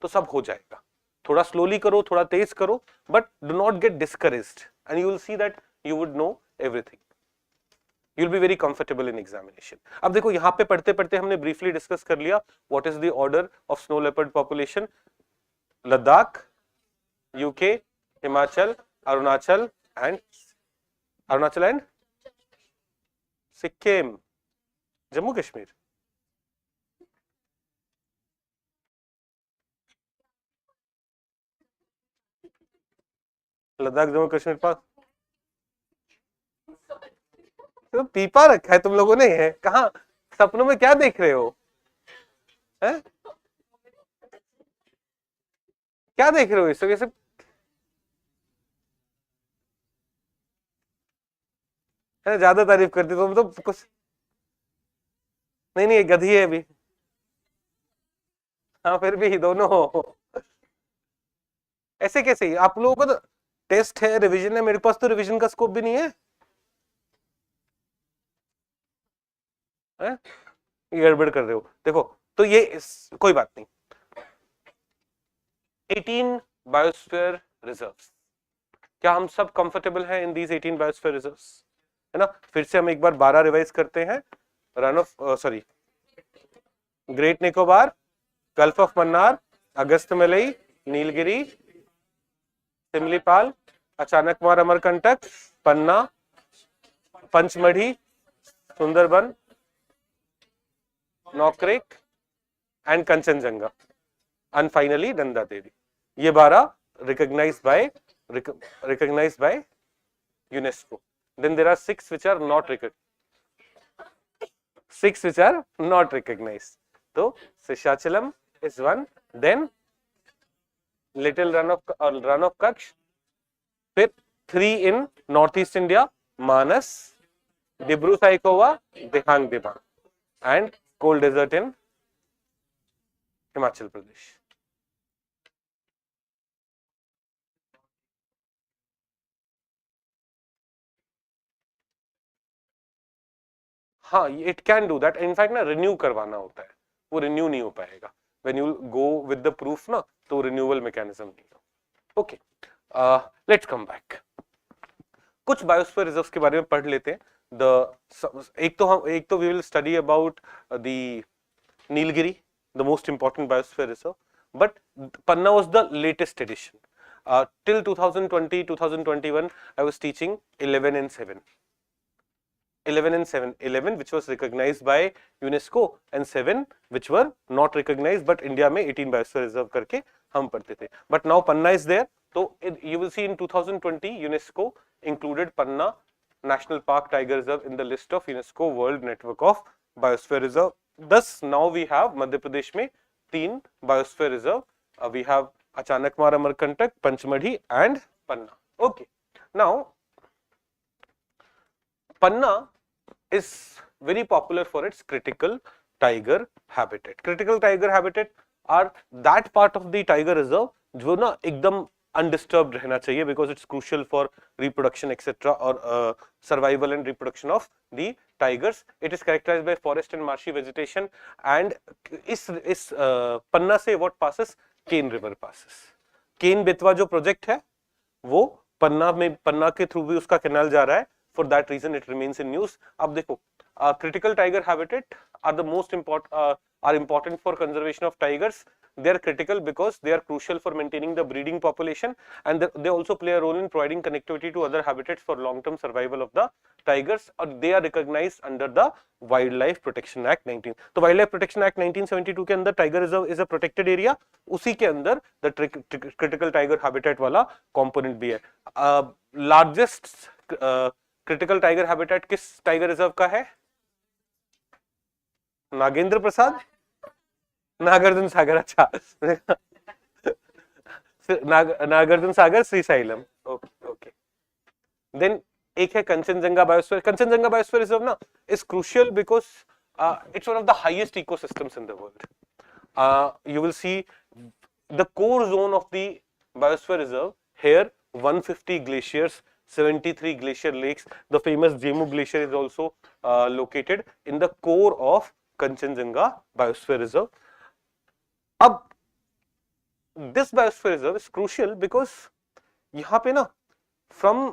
तो सब हो जाएगा। थोड़ा स्लोली करो, थोड़ा तेज करो, but do not gate discouraged and you will see that you would know everything, you will be very comfortable in examination. अब देखो यहाँ पे पढ़ते पढ़ते हमने ब्रीफली डिस्कस कर लिया what is the order of snow leopard population. Ladakh, UK, Himachal, Arunachal and Sikkim, Jammu Kashmir. Ladakh, Jammu Kashmir पास। तो पीपा रखा है तुम लोगों ने, है कहाँ? सपनों में क्या देख रहे हो? है? क्या देख रहे हो इस वजह से? ज्यादा तारीफ करती तुम तो कुछ। नहीं नहीं, ये गधी है अभी। हाँ फिर भी दोनों हो। ऐसे कैसे? आप लोगों को तो टेस्ट है, रिवीजन है, मेरे पास तो रिवीजन का स्कोप भी नहीं है, है? ये गड़बड़ कर रहे हो। देखो, तो ये कोई बात नहीं। 18 बायोस्फीयर रिजर्व्स, क्या हम सब कंफर्टेबल हैं इन दीज 18 बायोस्फीयर रिजर्व्स? है ना? फिर से हम एक बार 12 रिवाइज करते हैं। Run of sorry great Nicobar, gulf of Mannar, Agasthyamalai, Nilgiri, Similipal, Achanakmar Amarkantak, Panna, Pachmarhi, Sundarban, Nokrek and Kanchenjunga, and finally Nanda Devi. ये 12 recognized by UNESCO. Then there are 6 which are not recognized. So Seshachalam is one. Then little run of Kutch. फिर 3 in northeast India, Manas, Dibru Saikova, Dihang Dibang, and cold desert in Himachal Pradesh. हाँ, it can do that. In fact ना renew करवाना होता है, वो renew नहीं हो पाएगा when you go with the proof ना, तो रिन्यूअल मैकेनिज्म नहीं हो। Okay, let's come back. कुछ बायोस्फीयर रिजर्व्स के बारे में पढ़ लेते हैं। एक तो we will study about the Nilgiri, the most important biosphere reserve, but Panna was the latest addition. Till 2020 2021 I was teaching 11 and 7 11 which was recognized by UNESCO and 7 which were not recognized but India में 18 biosphere reserve करके हम पढ़ते थे। But now Panna is there, so you will see in 2020 UNESCO included Panna National Park Tiger Reserve in the list of UNESCO World Network of Biosphere Reserve. Thus now we have Madhya Pradesh में 3 biosphere reserve. We have Achanakmar Amarkantak, Panchmadhi and Panna. Okay, now Panna is very popular for its critical tiger habitat. Critical tiger habitat are that part of the tiger reserve जो ना एकदम undisturbed रहना चाहिए because it's crucial for reproduction etc. or survival and reproduction of the tigers. It is characterized by forest and marshy vegetation and इस पन्ना से what passes? Ken river passes. Ken Betwa जो project है वो पन्ना के थ्रू भी उसका कैनाल जा रहा है. For that reason it remains in news. अब देखो, critical tiger habitat are the most important for conservation of tigers. They are critical because they are crucial for maintaining the breeding population and they also play a role in providing connectivity to other habitats for long-term survival of the tigers. और they are recognized under the Wildlife Protection Act 19. तो Wildlife Protection Act 1972 के अंदर tiger reserve is a protected area. उसी के अंदर the critical tiger habitat वाला component भी है. Largest क्रिटिकल टाइगर हैबिटेट किस टाइगर रिजर्व का है? नागेंद्र प्रसाद, नागार्जुन सागर. अच्छा नागार्जुन सागर श्रीशैलम. ओके. देन एक है Kanchenjunga biosphere. Kanchenjunga biosphere reserve ना is crucial because it's one of the highest ecosystems in the world. You will see the core zone of the biosphere reserve here 150 glaciers, 73 glacier lakes. The famous Jemu glacier is also located in the core of Kanchenjunga Biosphere Reserve. अब this Biosphere Reserve is crucial because यहाँ पे ना from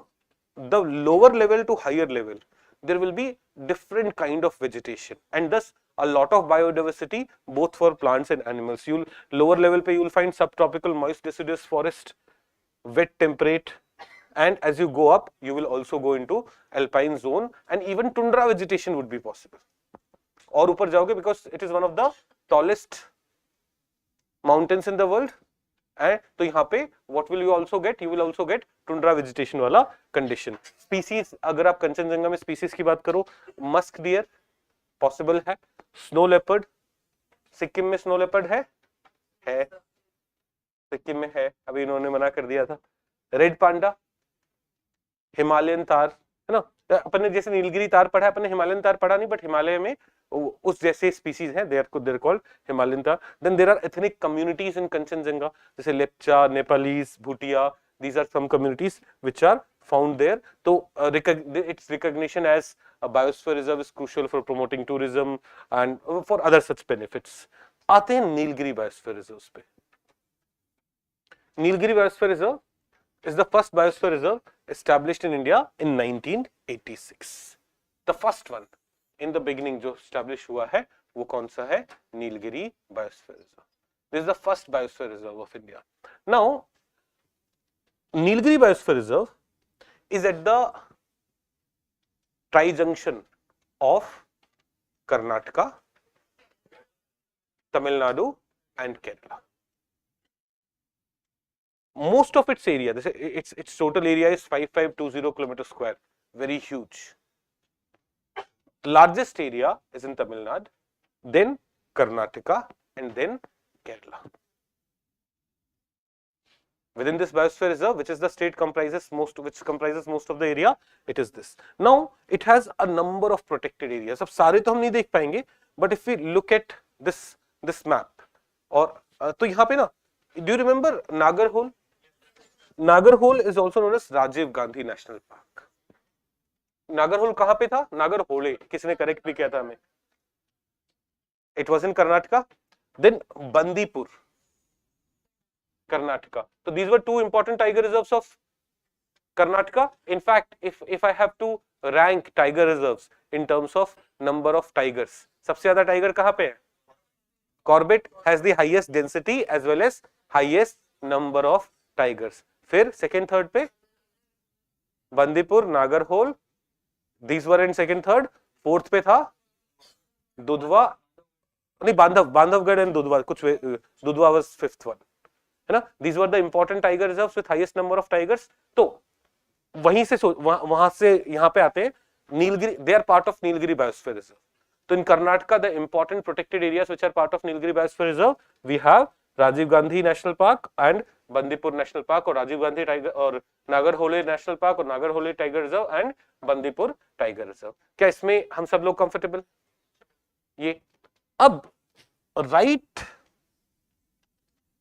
the lower level to higher level there will be different kind of vegetation and thus a lot of biodiversity both for plants and animals. You'll lower level पे you will find subtropical moist deciduous forest, wet temperate, and as you go up you will also go into alpine zone and even tundra vegetation would be possible. और ऊपर जाओगे because it is one of the tallest mountains in the world तो यहाँ पे what will you also get, you will also get tundra vegetation वाला condition. Species, अगर आप कंचनजंगा में स्पीसीज की बात करो, मस्क डियर पॉसिबल है, स्नो लेपर्ड, सिक्किम में स्नो लेपर्ड है सिक्किम में है, अभी इन्होंने मना कर दिया था। रेड पांडा, हिमालयन तार, है ना, अपन ने जैसे नीलगिरी तार पढ़ा है, अपन ने हिमालयन तार पढ़ा नहीं, बट हिमालय में उस जैसे स्पीसीज हैं, there called Himalayan tahr. Then there are ethnic communities in Kanchenjunga, जैसे Lepcha, Nepalese, Bhutia, these are some communities which are found there. So its recognition as a biosphere reserve is crucial for promoting tourism and for other such benefits. आते हैं Nilgiri biosphere reserve पे। Nilgiri biosphere reserve is the first biosphere reserve established in India in 1986. The first one in the beginning जो establish हुआ है वो कौन सा है? Nilgiri biosphere reserve. This is the first biosphere reserve of India. Now Nilgiri Biosphere Reserve is at the tri-junction of Karnataka, Tamil Nadu and Kerala. Most of its area, its total area is 5520 km square, very huge. Largest area is in Tamil Nadu, then Karnataka and then Kerala. Within this biosphere reserve, which is the state comprises most of the area, it is this. Now it has a number of protected areas. अब सारे तो हम नहीं देख पाएंगे, but if we look at this map, और तो यहाँ पे ना, do you remember Nagarhole? Nagarhole is also known as Rajiv Gandhi National Park. Nagarhole कहाँ पे था? Nagarhole, किसने करेक्ट भी किया था हमें? It was in Karnataka. Then Bandipur, Karnataka. So these were two important tiger reserves of Karnataka. In fact, if I have to rank tiger reserves in terms of number of tigers, सबसे ज्यादा tiger कहाँ पे है? Corbett has the highest density as well as highest number of tigers. फिर second third पे Bandipur, Nagarhole, these were in second third. Fourth पे था दुधवा, नहीं बांधवगढ़ and दुधवा, कुछ दुधवा was fifth one, है ना? These were the important tiger reserves with highest number of tigers. तो वहीं से वहां से यहाँ पे आते हैं Nilgiri, they are part of Nilgiri Biosphere Reserve. So in Karnataka, the important protected areas which are part of Nilgiri Biosphere Reserve, we have Rajiv Gandhi National Park and Bandipur National Park, और Rajiv Gandhi Tiger और Nagarhole National Park और Nagarhole Tiger Reserve and Bandipur Tiger Reserve. क्या इसमें हम सब लोग comfortable? ये अब right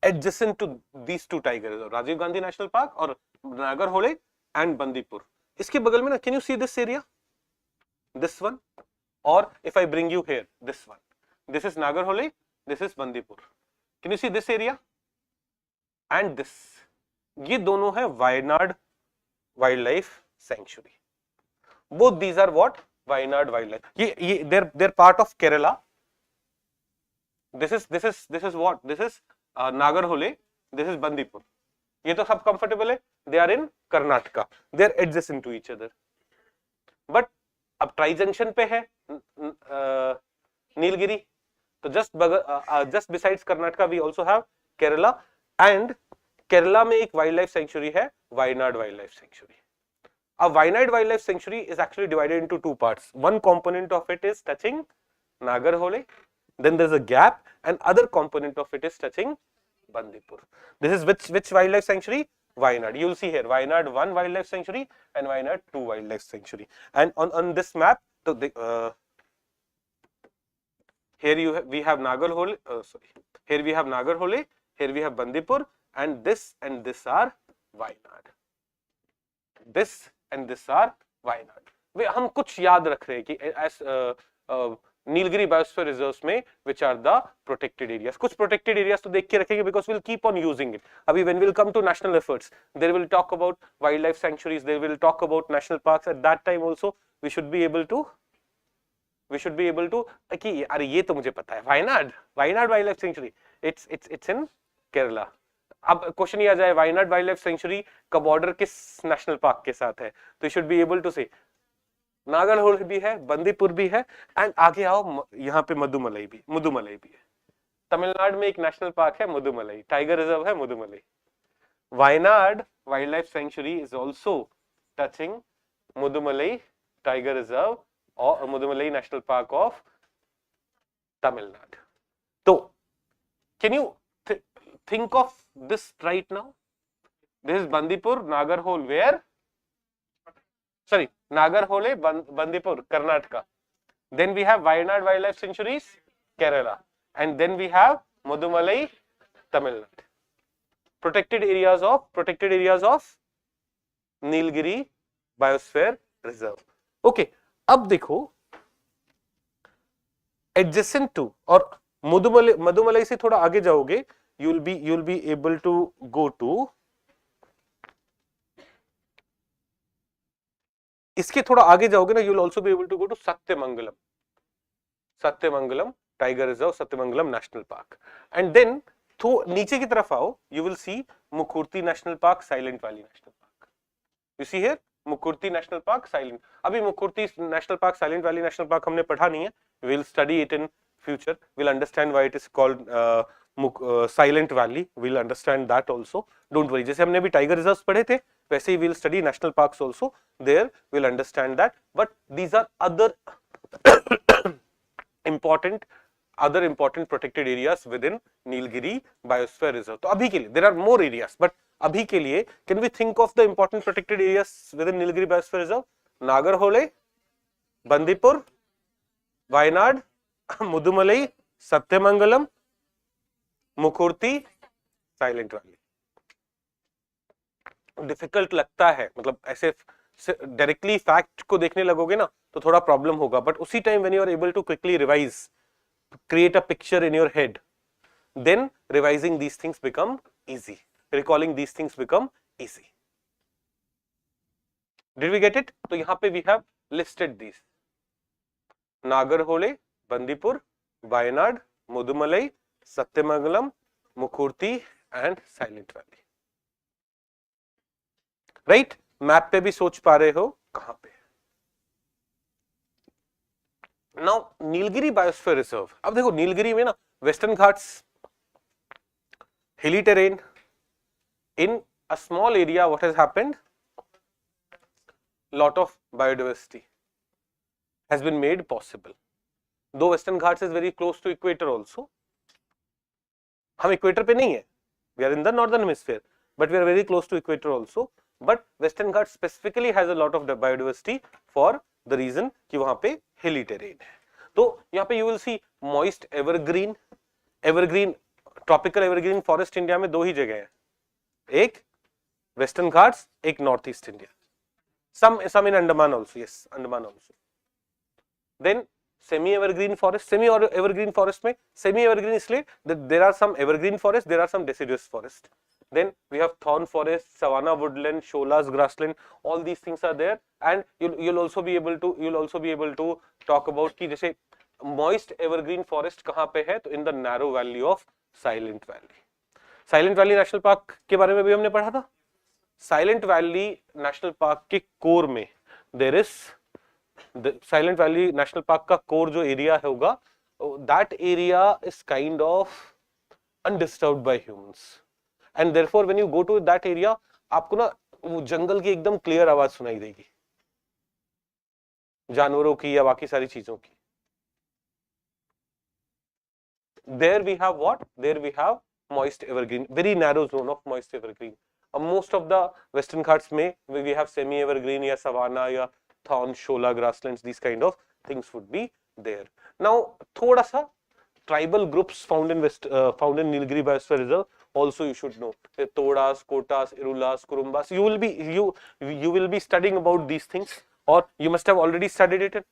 adjacent to these two tiger reserves, Rajiv Gandhi National Park और नागरहोले and Bandipur, इसके बगल में ना, can you see this area? This one, or if I bring you here, this one, this is Nagarhole, this is Bandipur. Can you see this area and this? ये दोनों है Wayanad wildlife sanctuary. Both these are what? Wayanad wildlife. ये they're part of Kerala. This is what? This is Nagarhole. This is Bandipur. ये तो सब comfortable है. They are in Karnataka. They are adjacent to each other. But अब tri junction पे है नीलगिरी, तो just besides Karnataka we also have Kerala, and Kerala में एक वाइल्ड लाइफ सेंचुरी है, वायनाड वाइल्ड लाइफ सेंचुरी. अब Wayanad wild life sanctuary is actually divided into two parts. One component of it is touching Nagarhole, then there is a gap, and other component of it is touching Bandipur. This is which wildlife sanctuary? Wayanad. You will see here Wayanad 1 wildlife sanctuary and Wayanad 2 wildlife sanctuary. And on this map, so here we have Nagarhole. Here we have Nagarhole. Here we have Bandipur, and this are Wayanad. This and this are Wayanad. वे हम कुछ याद रख रहे हैं कि as Nilgiri biosphere reserves में which are the protected areas. कुछ protected areas तो देख के रखेंगे because we'll keep on using it. अभी when we'll come to national efforts, there will talk about wildlife sanctuaries, there will talk about national parks. At that time also we should be able to कि अरे ये तो मुझे पता है, Wayanad wild life sanctuary, it's in Kerala. अब question ये आ जाए वायनाड वाइल्ड लाइफ सेंचुरी का बॉर्डर किस नेशनल पार्क के साथ है, तो you should be able to say Nagarhole भी है, बंदीपुर भी है, एंड आगे आओ यहाँ पे मुदुमलाई भी है. तमिलनाडु में एक नेशनल पार्क है मुदुमलाई, टाइगर रिजर्व है Mudumalai. Wayanad wild life sanctuary is also touching Mudumalai tiger reserve और Mudumalai national park of Tamil Nadu. तो can you think of this right now? This is Bandipur, Nagarhole, where? Sorry, Nagarhole, Bandipur, Karnataka. Then we have Wayanad Wildlife Sanctuaries, Kerala. And then we have Mudumalai, Tamil Nadu. Protected areas of Nilgiri Biosphere Reserve. Okay, अब देखो adjacent to और मधुमलाई से थोड़ा आगे जाओगे, you'll be able to go to, इसके थोड़ा आगे जाओगे ना, you'll also be able to go to Sathyamangalam tiger reserve, Sathyamangalam national park. And then तो नीचे की तरफ आओ, you will see Mukurthi national park, silent valley national park. You see here Mukurthi national park, silent. अभी Mukurthi national park, silent valley national park हमने पढ़ा नहीं है. We'll study it in future. We'll understand why it is called silent valley. We'll understand that also. Don't worry. जैसे हमने अभी tiger reserves पढ़े थे, वैसे ही we'll study national parks also. There we'll understand that. But these are other important protected areas within Nilgiri Biosphere Reserve. तो अभी के लिए there are more areas, but अभी के लिए can we think of the important protected areas within Nilgiri Biosphere Reserve? Nagarhole, Bandipur, Wayanad, Mudumalai, Sathyamangalam, Mukurthi, silent valley. Difficult लगता है, मतलब ऐसे डायरेक्टली फैक्ट को देखने लगोगे ना तो थोड़ा प्रॉब्लम होगा, बट उसी time when you are able to quickly revise, create a picture in your head, then revising these things become easy, recalling these things become easy. Did we get it? तो यहाँ पे we have listed these: Nagarhole, Bandipur, Wayanad, Mudumalai, Sathyamangalam, Mukurthi and silent valley. Right? Map पे भी सोच पा रहे हो कहां पे. Now Nilgiri biosphere reserve. अब देखो नीलगिरी में ना वेस्टर्न घाट्स, हिली terrain, in a small area what has happened, lot of biodiversity has been made possible. Though Western Ghats is very close to equator also, हम इक्वेटर पे नहीं है, we are in the northern hemisphere, but we are very close to equator also. But Western Ghats specifically has a lot of biodiversity for the reason कि वहां पे hilly terrain है. तो यहाँ पे you will see moist evergreen, tropical evergreen forest India में दो ही जगह है, एक Western Ghats, एक north east India. Some in Andaman also, yes, Andaman also. Then semi-evergreen forest, semi-evergreen forest में semi-evergreen इसलिए that there are some evergreen forest, there are some deciduous forest. Then we have thorn forest, savanna woodland, sholas grassland, all these things are there. And you'll also be able to talk about कि जैसे moist evergreen forest कहाँ पे है, तो in the narrow valley of Silent Valley. Silent Valley National Park के बारे में भी हमने पढ़ा था. साइलेंट वैली नेशनल पार्क के कोर में there is silent valley national park का कोर जो एरिया होगा, that area is kind of undisturbed by humans, and therefore when you go to that area आपको ना वो जंगल की एकदम क्लियर आवाज सुनाई देगी, जानवरों की या बाकी सारी चीजों की. There we have what, there we have moist evergreen, very narrow zone of moist evergreen. Most of the Western Ghats में we have semi-evergreen या savanna या thorn, shola grasslands, these kind of things would be there. Now थोड़ा सा tribal groups found in Nilgiri Biosphere Reserve also you should know. Todas, Kotas, Irulas, Kurumbas. You will be studying about these things, or you must have already studied it.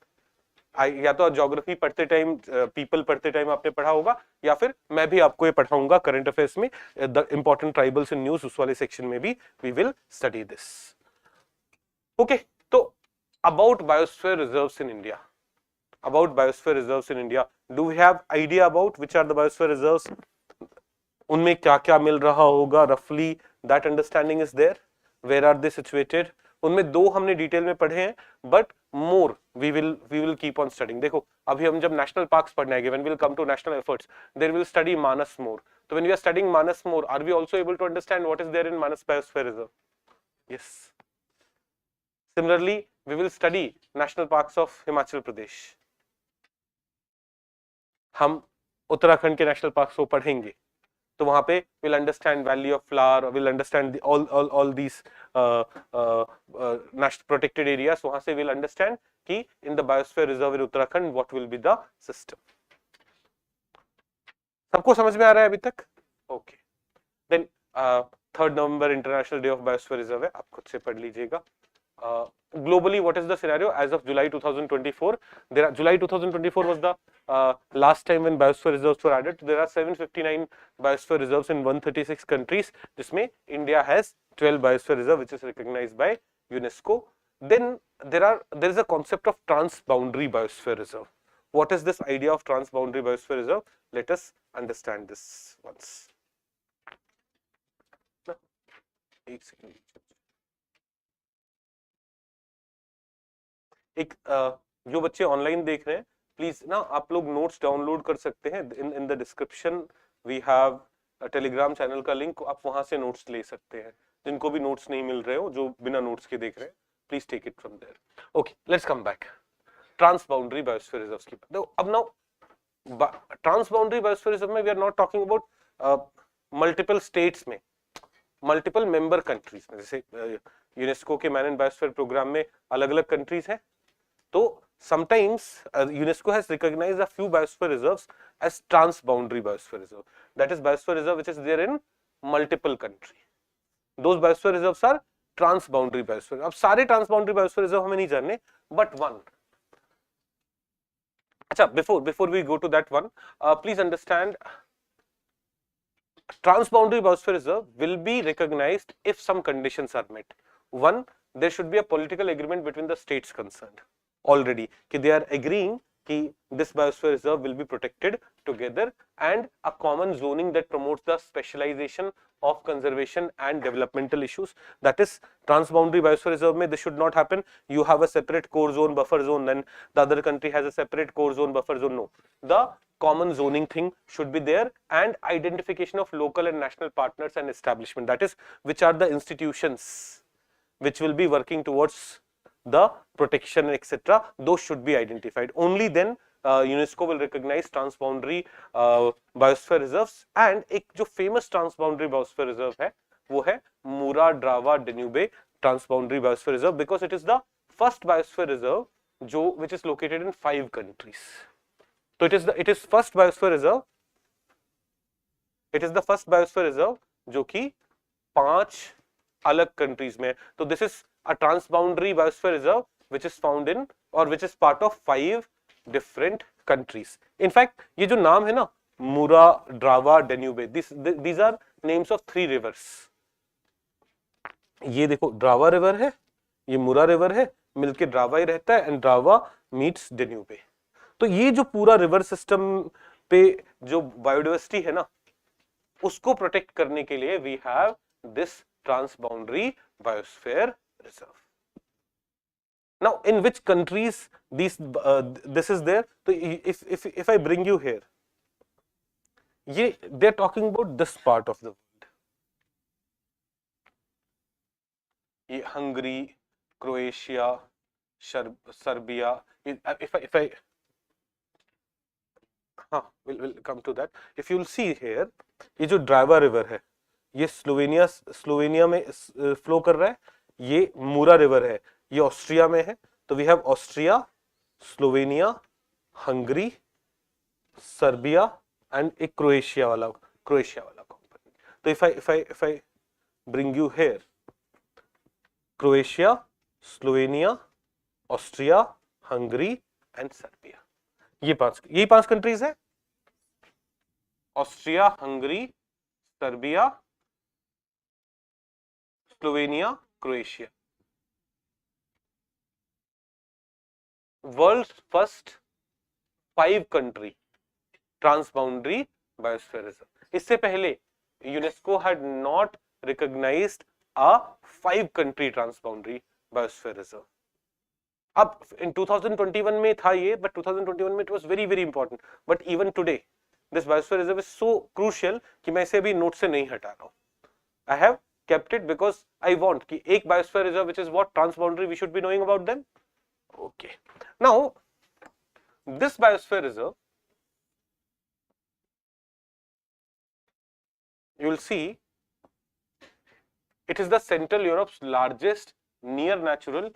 या तो geography पढ़ते time, people पढ़ते time आपने पढ़ा होगा, या फिर मैं भी आपको ये पढ़ाऊंगा करंट अफेयर्स में, the important tribals in news, उस वाले सेक्शन में भी we will study this. Okay, तो about biosphere reserves in India, do we have idea about which are the biosphere reserves, उनमें क्या क्या मिल रहा होगा रफली, that understanding is there. Where are they situated, उनमें दो हमने डिटेल में पढ़े हैं, but more we will keep on studying. देखो अभी हम जब नेशनल पार्क्स पढ़ने आएंगे, when we'll come to national efforts, then we'll study Manas more. So when we are studying Manas more, are we also able to understand what is there in Manas Biosphere Reserve? Yes. Similarly, we will study national parks of Himachal Pradesh. हम उत्तराखंड के national parks को पढ़ेंगे, तो वहां पे will understand valley of flower, will understand all these national protected areas. वहां से will understand कि in the biosphere reserve in Uttarakhand what will be the system. सबको समझ में आ रहा है अभी तक? Okay. Then 3 November international day of biosphere reserve है, आप खुद से पढ़ लीजिएगा. Globally, what is the scenario as of July 2024? July 2024 was the last time when biosphere reserves were added. There are 759 biosphere reserves in 136 countries. जिसमें India has 12 biosphere reserve, which is recognized by UNESCO. Then there is a concept of transboundary biosphere reserve. What is this idea of transboundary biosphere reserve? Let us understand this once. एक second. एक जो बच्चे online देख रहे हैं, please ना आप लोग नोट्स डाउनलोड कर सकते हैं. In the description we have telegram channel का लिंक, आप वहां से नोट्स ले सकते हैं. जिनको भी नोट्स नहीं मिल रहे हो, जो बिना नोट्स के देख रहे हैं, please take it from there. Okay, let's come back. Transboundary biosphere reserves की बात. अब नाउ ट्रांसबाउंड्री बायोस्फीयर रिजर्व में we are not talking about multiple states में, मल्टीपल मेंबर कंट्रीज में. जैसे यूनेस्को के मैन एंड बायोस्फीयर प्रोग्राम में अलग अलग कंट्रीज हैं, तो sometimes UNESCO has recognized a few biosphere reserves as transboundary biosphere reserve. That is biosphere reserve which is there in multiple country. Those biosphere reserves are transboundary biosphere. अब सारे transboundary biosphere reserve हमें नहीं जानने, but one. अच्छा, before we go to that one, please understand, transboundary biosphere reserve will be recognized if some conditions are met. One, there should be a political agreement between the states concerned already, कि they are agreeing कि this biosphere reserve will be protected together, and a common zoning that promotes the specialization of conservation and developmental issues. That is, transboundary biosphere reserve में this should not happen. You have a separate core zone, buffer zone, then the other country has a separate core zone, buffer zone. No, the common zoning thing should be there, and identification of local and national partners and establishment. That is, which are the institutions which will be working towards the protection, etc. Those should be identified. Only then UNESCO will recognize transboundary biosphere reserves. And एक जो famous transboundary biosphere reserve है, वो है Mura Drava Danube transboundary biosphere reserve, because it is the first biosphere reserve जो which is located in 5 countries. So it is first biosphere reserve. It is the first biosphere reserve जो कि 5 अलग countries में. तो this is a transboundary biosphere reserve which is found in or which is part of 5 different countries. In fact, ये जो नाम है ना, Mura, Drava, Danube, these are names of 3 rivers. ये देखो Drava river है, ये Mura river है, मिलके Drava ही रहता है, and Drava meets Danube. तो ये जो पूरा रिवर सिस्टम पे जो बायोडाइवर्सिटी है ना, उसको प्रोटेक्ट करने के लिए we have this transboundary biosphere reserve. Now, in which countries this is there? So, if I bring you here, they are talking about this part of the world. ये Hungary, Croatia, Serbia. If I we'll come to that. If you'll see here, ये जो Drava river है, ये Slovenia में flow कर रहा है. ये मूरा रिवर है, ये ऑस्ट्रिया में है. तो we have Austria, Slovenia, Hungary, Serbia and एक क्रोएशिया वाला कंपोनेंट. तो if I bring you here, Croatia, Slovenia, Austria, Hungary and Serbia, ये पांच कंट्रीज है. Austria, Hungary, Serbia, Slovenia, Croatia. World first 5 country transboundary biosphere reserve. इससे पहले UNESCO had not recognised a 5 country transboundary biosphere reserve. अब in 2021 में था ये, but 2021 में it was very very important, but even today this biosphere reserve is so crucial कि मैं इसे अभी नोट से नहीं हटा रहा हूँ. I have kept it because I want कि एक biosphere reserve which is what transboundary we should be knowing about them. Okay, now this biosphere reserve, you will see it is the Central Europe's largest near natural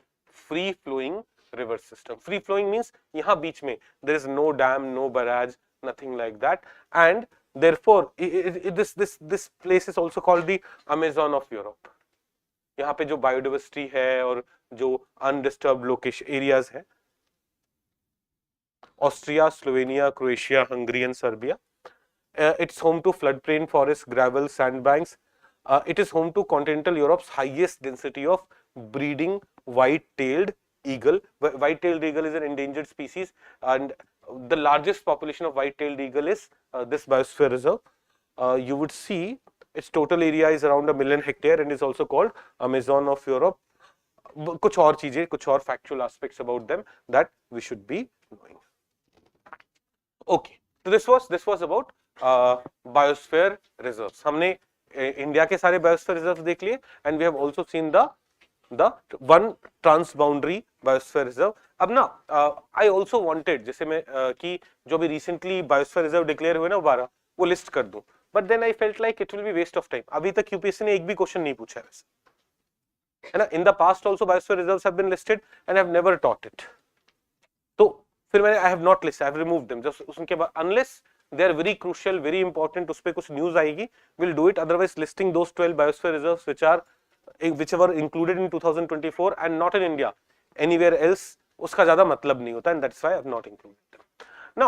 free flowing river system. Free flowing means यहाँ बीच में there is no dam, no barrage, nothing like that, and therefore this place is also called the Amazon of Europe. यहाँ पे जो biodiversity है और जो undisturbed location areas है, Austria, Slovenia, Croatia, Hungary and Serbia. It's home to floodplain forests, gravel, sandbanks. It is home to continental Europe's highest density of breeding white-tailed eagle. White-tailed eagle is an endangered species, and the largest population of white-tailed eagle is this biosphere reserve. You would see its total area is around 1 million hectare and is also called Amazon of Europe. कुछ और चीजें, कुछ और factual aspects about them that we should be knowing. Okay, so this was about biosphere reserves. हमने India के सारे biosphere reserve देख लिए, and we have also seen the one transboundary biosphere reserve. अब ना आई आल्सो वांटेड, जैसे मैं कि जो भी रिसेंटली बायोस्फीयर रिजर्व डिक्लेयर हुए ना 12, वो लिस्ट कर दूं, but then I felt like it will be waste of time. अभी तक यूपीएससी ने एक भी क्वेश्चन नहीं पूछा है वैसे, है ना. In the past also biosphere reserves have been listed and I have never taught it. तो फिर मैंने I have not listed, I have removed them. Just उसके बाद unless they are very crucial, very important, उस पे कुछ news आएगी, we'll do it. Otherwise listing those 12 biosphere reserves which were included in 2024 and not in India, anywhere else, उसका ज्यादा मतलब नहीं होता, and that's why I have not included them. Now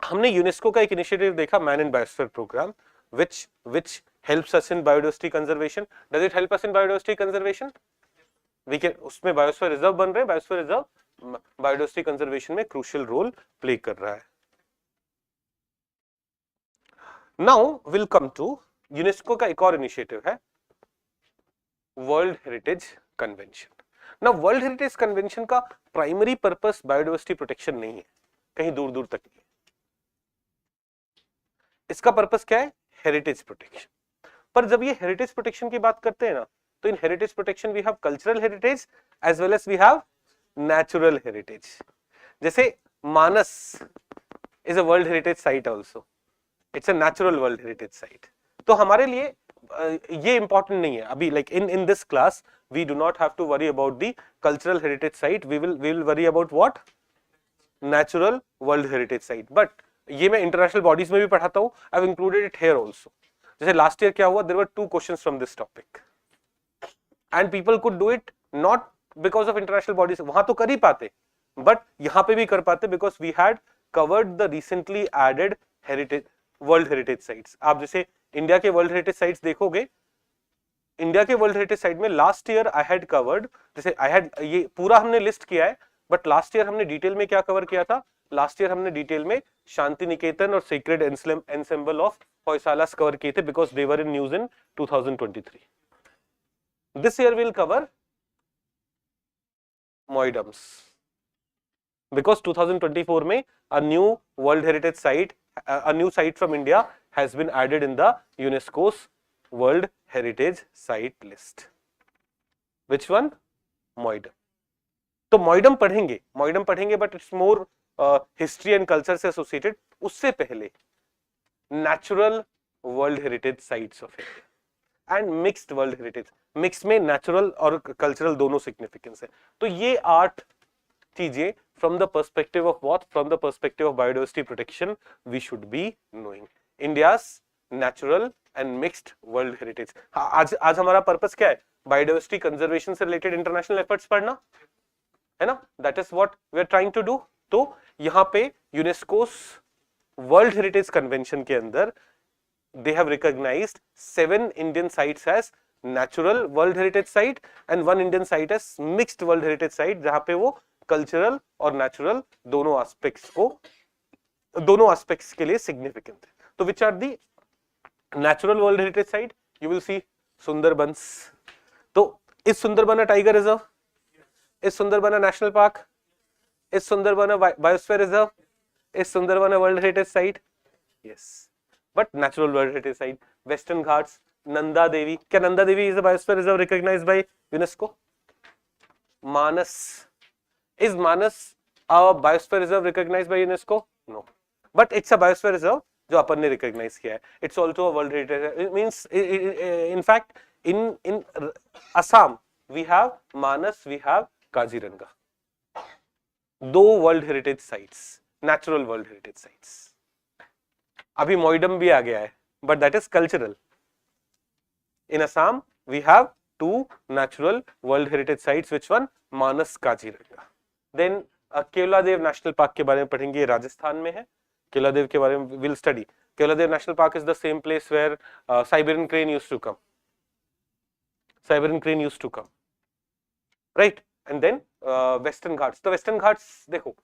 हमने यूनेस्को का एक इनिशिएटिव देखा, man in biosphere programme, which helps us in biodiversity conservation. Does it help us in biodiversity conservation? We can, उसमें बायोस्फीयर रिजर्व बन रहे हैं, biosphere reserve biodiversity conservation में crucial role play कर रहा है. Now will come to UNESCO का एक और इनिशिएटिव है वर्ल्ड हेरिटेज कन्वेंशन. ना वर्ल्ड हेरिटेज कन्वेंशन का प्राइमरी पर्पस बायोडाइवर्सिटी प्रोटेक्शन नहीं है, कहीं दूर दूर तक नहीं. इसका पर्पस क्या है? Heritage protection. पर जब ये हेरिटेज प्रोटेक्शन की बात करते हैं ना, तो in heritage protection we have cultural heritage as well as we have natural heritage. जैसे Manas is a world heritage site also, it's a natural world heritage site. तो हमारे लिए ये इंपॉर्टेंट नहीं है अभी. Like in this class we do not have to worry about the cultural heritage site, we will worry about what? Natural world heritage site. But ये मैं international bodies में भी पढ़ाता हूं, I have included it here also. जैसे last year क्या हुआ, there were 2 questions from this topic and people could do it not because of international bodies, वहां तो कर ही पाते, बट यहां पे भी कर पाते because we had covered the recently added heritage world heritage sites. आप जैसे इंडिया के वर्ल्ड हेरिटेज साइट्स देखोगे, इंडिया के वर्ल्ड हेरिटेज साइट में last year I had covered, जैसे आई हैड ये पूरा हमने लिस्ट किया है, बट लास्ट ईयर हमने डिटेल में क्या कवर किया था? लास्ट ईयर हमने डिटेल में शांति निकेतन और sacred ensemble of Hoysalas cover किए थे because they were in news in 2023. This year will cover Moidams because 2024 में a new world heritage site, a new site from India has been added in the UNESCO's world heritage site list. Which one? मोइडम. तो मोइडम पढ़ेंगे but it's more history and culture से associated. उससे पहले natural world heritage sites of India and mixed world heritage. Mix में natural और cultural दोनों significance है. तो ये 8 चीजें from the perspective of what? From the perspective of biodiversity protection we should be knowing. India's natural and mixed world heritage. आज हमारा purpose क्या है? बायोडाइवर्सिटी कंजर्वेशन से रिलेटेड इंटरनेशनल एफर्ट्स पढ़ना है ना. That is what we are trying to do. तो यहाँ पे यूनेस्कोस वर्ल्ड हेरिटेज कन्वेंशन के अंदर they have recognized 7 Indian sites as natural world heritage site and 1 Indian site as mixed world heritage site, जहां पे वो कल्चरल और natural दोनों एस्पेक्ट्स के लिए सिग्निफिकेंट है. तो which are the natural world heritage site? You will see Sundarbans. तो is Sundarban a tiger reserve? Is Sundarban a national park? Is Sundarban a biosphere reserve? Is Sundarban a World Heritage Site? Yes. But natural World Heritage Site. Western Ghats, Nanda Devi. Can Nanda Devi is a biosphere reserve recognized by UNESCO? Manas. Is Manas a biosphere reserve recognized by UNESCO? No. But it's a biosphere reserve जो अपन ने recognize किया है. It's also a World Heritage. It means, in fact, in Assam we have Manas, we have Kaziranga. दो world heritage sites, natural world heritage sites. अभी मोइडम भी आ गया है, but that is cultural. In Assam we have two natural world heritage sites. Which one? Manas, Kaziranga. Then Keoladeo national park के बारे में पढ़ेंगे, राजस्थान में है. केवलादेव के बारे में will study. Keoladeo national park is the same place where Siberian crane used to come. Siberian crane used to come, right. And then western ghats. तो वेस्टर्न घाट्स देखो,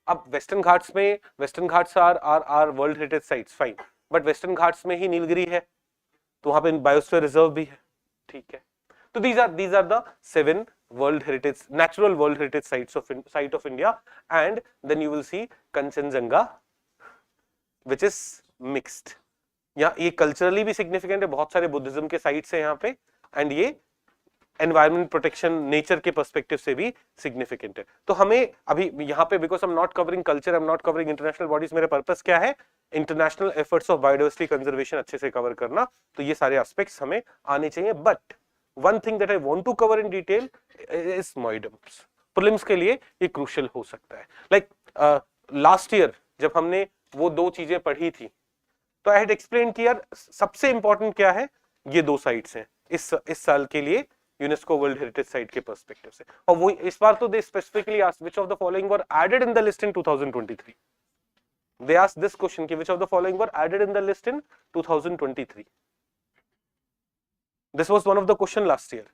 अब वेस्टर्न घाट्स में, western ghats are world heritage sites, fine. But western ghats में ही नीलगिरी है, तो वहां पे बायोस्फीयर रिजर्व भी है, ठीक है. तो these are the 7 world heritage, natural world heritage site of India. And then you will see Kanchenjunga, which is mixed. यहाँ ये कल्चरली भी सिग्निफिकेंट है, बहुत सारे बुद्धिज्म के साइट्स है यहाँ पे. एंड ये एनवायरमेंट प्रोटेक्शन, नेचर के पर्सपेक्टिव से भी सिग्निफिकेंट है. तो हमें अभी यहाँ पे, because I am not covering culture, I am not covering international bodies, मेरा पर्पस क्या है? International efforts of biodiversity conservation अच्छे से कवर करना. तो ये सारे एस्पेक्ट्स हमें आने चाहिए. But one thing that I want to cover in detail is MOIDMs. Prelims के लिए ये crucial हो सकता है. Like last year जब हमने वो दो चीजें पढ़ी थी, तो I had explained कि यार सबसे important क्या है, ये दो sites हैं इस साल के लिए यूनेस्को वर्ल्ड हेरिटेज साइट के पर्सपेक्टिव से. और वो इस बार तो they specifically asked which of the following were added in the list in 2023. They asked this question कि which of the following were added in the list in 2023. This was one of the question last year,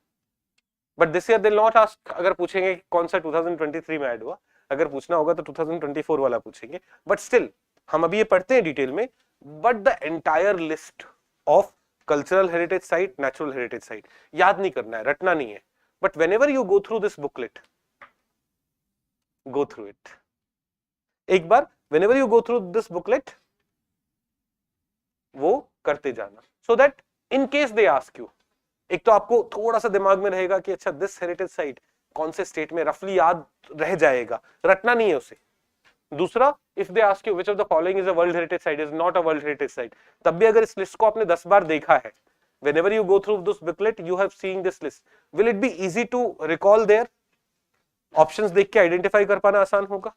but this year they'll not ask. अगर पूछेंगे कौन सा 2023 में add हुआ, अगर पूछना होगा तो 2024 वाला पूछेंगे. बट स्टिल हम अभी ये पढ़ते हैं डिटेल में. But the entire list of cultural heritage site, natural heritage site याद नहीं करना है, रटना नहीं है. But whenever you go through this booklet, go through it. एक बार whenever you go through this booklet, वो करते जाना, so that in case they ask you, एक तो आपको थोड़ा सा दिमाग में रहेगा कि अच्छा दिस हेरिटेज साइट कौन से स्टेट में, रफली याद रह जाएगा, रटना नहीं है उसे. दूसरा, if they ask you which of the following is a world heritage site, is not a world heritage site, तब भी अगर इस लिस्ट को आपने 10 बार देखा है, whenever you go through this booklet you have seen this list, will it be easy to recall their options? देख के आइडेंटिफाई कर पाना आसान होगा.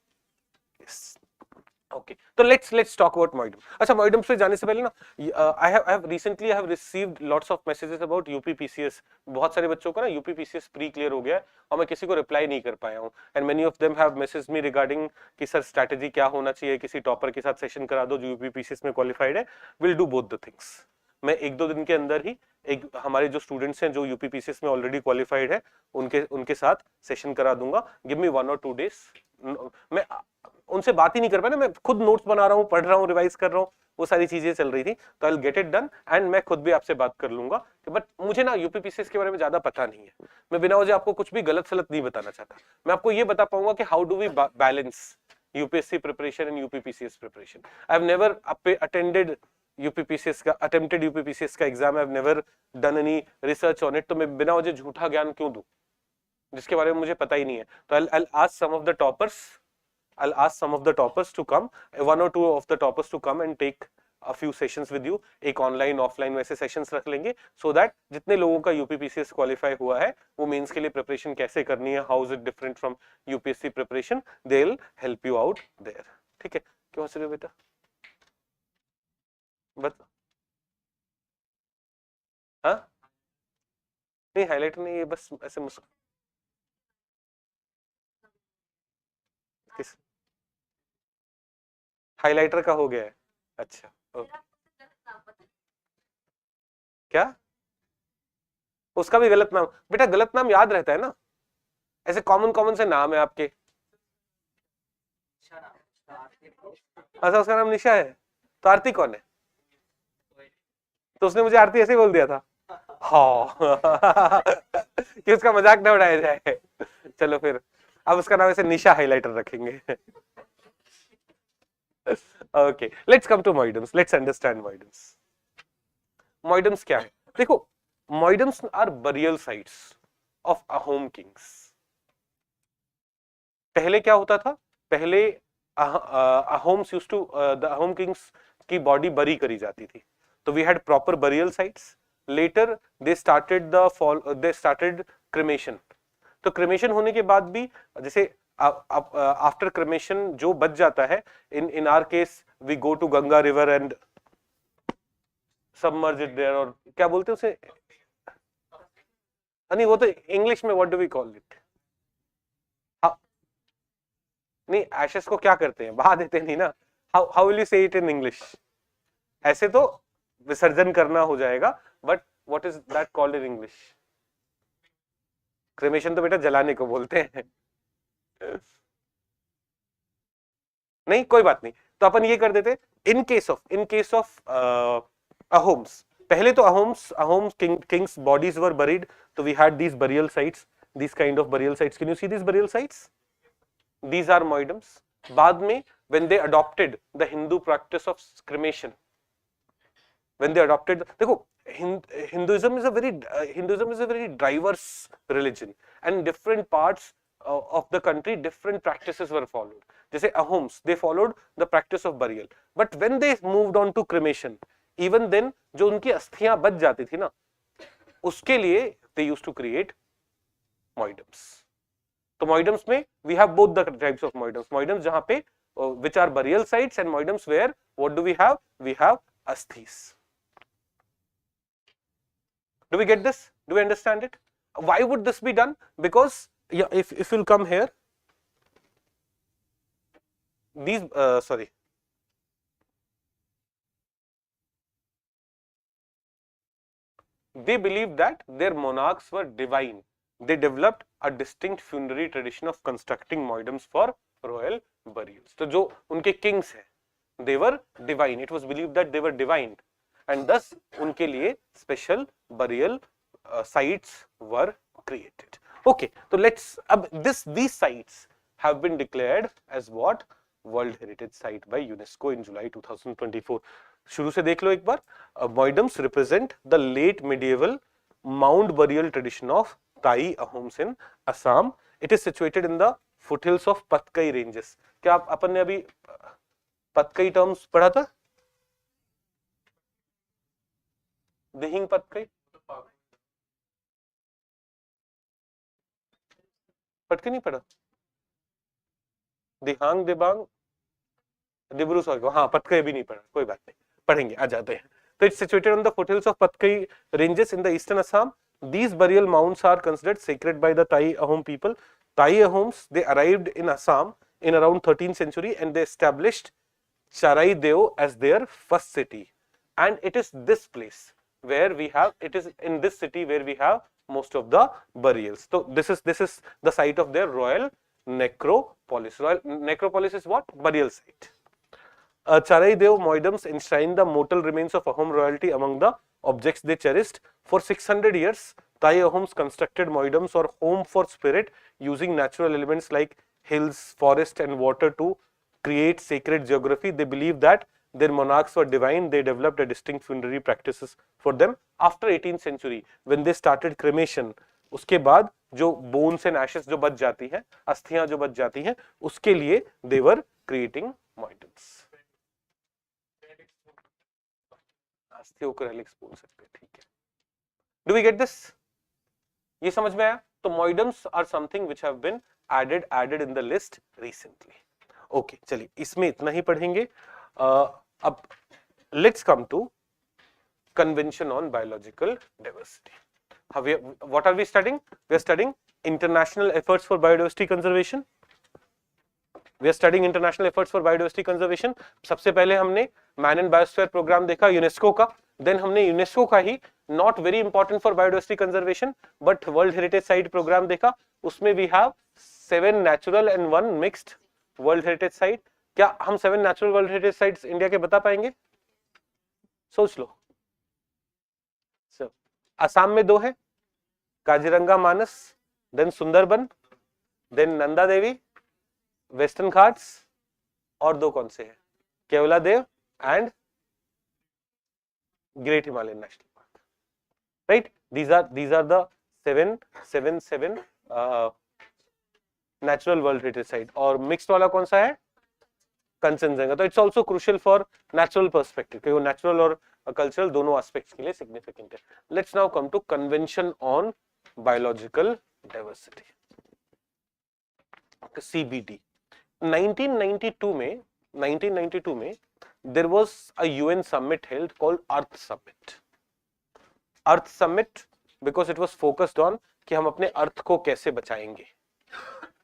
yes. Okay, तो let's talk about MOIDM. अच्छा, MOIDMs पे जाने से पहले ना, I have recently received lots of messages about UPPCS. बहुत सारे बच्चों का ना UPPCS प्री क्लियर हो गया है और मैं किसी को रिप्लाई नहीं कर पाया हूँ. And many of them have messaged me regarding कि सर स्ट्रैटेजी क्या होना चाहिए, किसी टॉपर के साथ सेशन करा दो जो UPPCS में क्वालिफाइड है. We'll do both the things. मैं 1-2 दिन के अंदर ही एक हमारे जो स्टूडेंट्स हैं जो UPPCS में ऑलरेडी क्वालिफाइड है उनके साथ सेशन करा दूंगा. Give me 1 or 2 days. मैं उनसे बात ही नहीं कर पाया, मैं खुद नोट्स बना रहा हूँ, पढ़ रहा हूँ, रिवाइज कर रहा हूँ, वो सारी चीजें चल रही थी. तो I will get it done and मैं खुद भी आपसे बात कर लूंगा. बट मुझे ना यूपीपीसीएस के बारे में ज्यादा पता नहीं है. मैं बिना वजह आपको कुछ भी गलत सलत नहीं बताना चाहता. मैं आपको ये बता पाऊंगा कि how do we balance UPSC preparation and UPPCS preparation. I have never attended UPPCS का, अटेम्प्टेड यूपीपीसीएस का exam. I have never done any research on it. तो मैं बिना वजह झूठा ज्ञान क्यों दूं जिसके बारे में मुझे पता ही नहीं है. तो I'll ask some of the toppers, I'll ask some of the toppers to come, 1 or 2 of the toppers to come and take a few sessions with you. एक ऑनलाइन ऑफलाइन वैसे सेशंस रख लेंगे so that जितने लोगों का UPPCS qualify हुआ है वो मेंस के लिए प्रिपरेशन कैसे करनी है, how is it different from UPSC preparation, they will help you out there. ठीक है, क्यों हंस रहे हो बेटा? बता. हाँ नहीं, हाईलाइटर नहीं, ये बस ऐसे मुस्कुरा. किस हाइलाइटर का हो गया है? अच्छा, ओके. क्या उसका भी गलत नाम? बेटा गलत नाम याद रहता है ना, ऐसे कॉमन से नाम है आपके. अच्छा, उसका नाम निशा है. तो आरती कौन है? तो उसने मुझे आरती ऐसे बोल दिया था. हाँ कि उसका मजाक न उड़ाया जाए. चलो फिर अब उसका नाम ऐसे निशा हाइलाइटर रखेंगे। Okay, let's come to Moidams, let's understand Moidams. Moidams क्या है? देखो, Moidams are burial sites of Ahom kings. पहले क्या होता था? पहले Ahoms used to, the Ahom kings की बॉडी बरी करी जाती थी, तो we had proper burial sites. Later they started cremation. तो क्रिमेशन होने के बाद भी, जैसे आफ्टर क्रिमेशन जो बच जाता है, in our case we go to Ganga river and submerge it there, और क्या बोलते हैं उसे, नहीं वो तो इंग्लिश में what do we call it? नहीं, एशेस को क्या करते हैं, बहा देते नहीं ना। How will you say it in English? ऐसे तो विसर्जन करना हो जाएगा, but what is that called in English? Cremation तो बेटा जलाने को बोलते हैं। नहीं, कोई बात नहीं, तो अपन ये कर देते, इन केस ऑफ अहोम्स, पहले तो Ahoms kings bodies were buried, तो we had these burial sites, these kind of burial sites. Can you see these burial sites? These are moidums. बाद में when they adopted the Hindu practice of cremation, when they adopted, देखो, Hinduism is a very diverse religion, and different parts of the country different practices were followed. जैसे Ahoms, they followed the practice of burial, but when they moved on to cremation, even then जो उनकी अस्थियां बच जाती थी ना, उसके लिए they used to create moidums. तो moidums में we have both the types of moidums. Moidums जहां पे which are burial sites, and moidums where what do we have? We have asthis. Do we get this? Do we understand it? Why would this be done? Because yeah, if you'll come here, these they believed that their monarchs were divine. They developed a distinct funerary tradition of constructing moidums for royal burials. तो जो उनके kings हैं, they were divine. It was believed that they were divine, and thus उनके लिए special burial sites were created. Okay, so let's अब these sites have been declared as what? World Heritage Site by UNESCO in July 2024. शुरू से देख लो एक बार. Moidums represent the late medieval mound burial tradition of Tai Ahoms in Assam. It is situated in the foothills of Patkai ranges. क्या अपन ने अभी Patkai terms पढ़ा था? दिहिंग पतकई, पटके नहीं पढ़ा? दिहांग, दिबांग, डिब्रू सॉरी, हाँ पतकई भी नहीं पढ़ा, कोई बात नहीं, पढ़ेंगे, आ जाते हैं. तो it's situated on the foothills of Patkai ranges in the eastern Assam. These burial mounds are considered sacred by the Tai Ahom people. Tai Ahoms, they arrived in Assam in around 13th century, and they established Charai Deo as their first city. And it is this place where we have, it is in this city where we have most of the burials. So this is the site of their royal necropolis. Royal necropolis is what? Burial site. Charai Deo moidums enshrine the mortal remains of Ahom royalty among the objects they cherished. For 600 years, Tai Ahoms constructed moidums or home for spirit using natural elements like hills, forest, and water to create sacred geography. They believed that their monarchs were divine. They developed a distinct funerary practices for them. After 18th century, when they started cremation, उसके बाद जो bones and ashes जो बच जाती हैं, अस्थियां जो बच जाती हैं, उसके लिए they were creating moidums. अस्थियों को हेलिक्स बोल सकते हैं, ठीक है. Do we get this? ये समझ में आया? तो moidums are something which have been added in the list recently. Okay, चलिए इसमें इतना ही पढ़ेंगे. अब let's come to Convention on Biological Diversity. What are we studying? We are studying international efforts for biodiversity conservation. We are studying international efforts for biodiversity conservation. सबसे पहले हमने man and biosphere programme देखा UNESCO का. देन हमने UNESCO का ही not very important for biodiversity conservation but world heritage site programme देखा. उसमें we have 7 natural and 1 mixed world heritage site. क्या हम 7 natural world heritage sites India के बता पाएंगे? सोच लो. असम में 2 है, Kaziranga Manas, then Sundarban, then Nanda Devi, western Ghats, और दो कौन से हैं, Keoladeo and great Himalayan national park, right. These are the seven natural world heritage site. और मिक्स्ड वाला कौन सा है, कंचनजंगा. तो it's also crucial for natural perspective, क्योंकि वो नेचुरल और कल्चरल दोनों एस्पेक्ट्स के लिए सिग्निफिकेंट है. Let's now come to convention on biological diversity, CBD. 1992 में there was a UN summit held called Earth Summit. Earth Summit because it was focused on कि हम अपने अर्थ को कैसे बचाएंगे,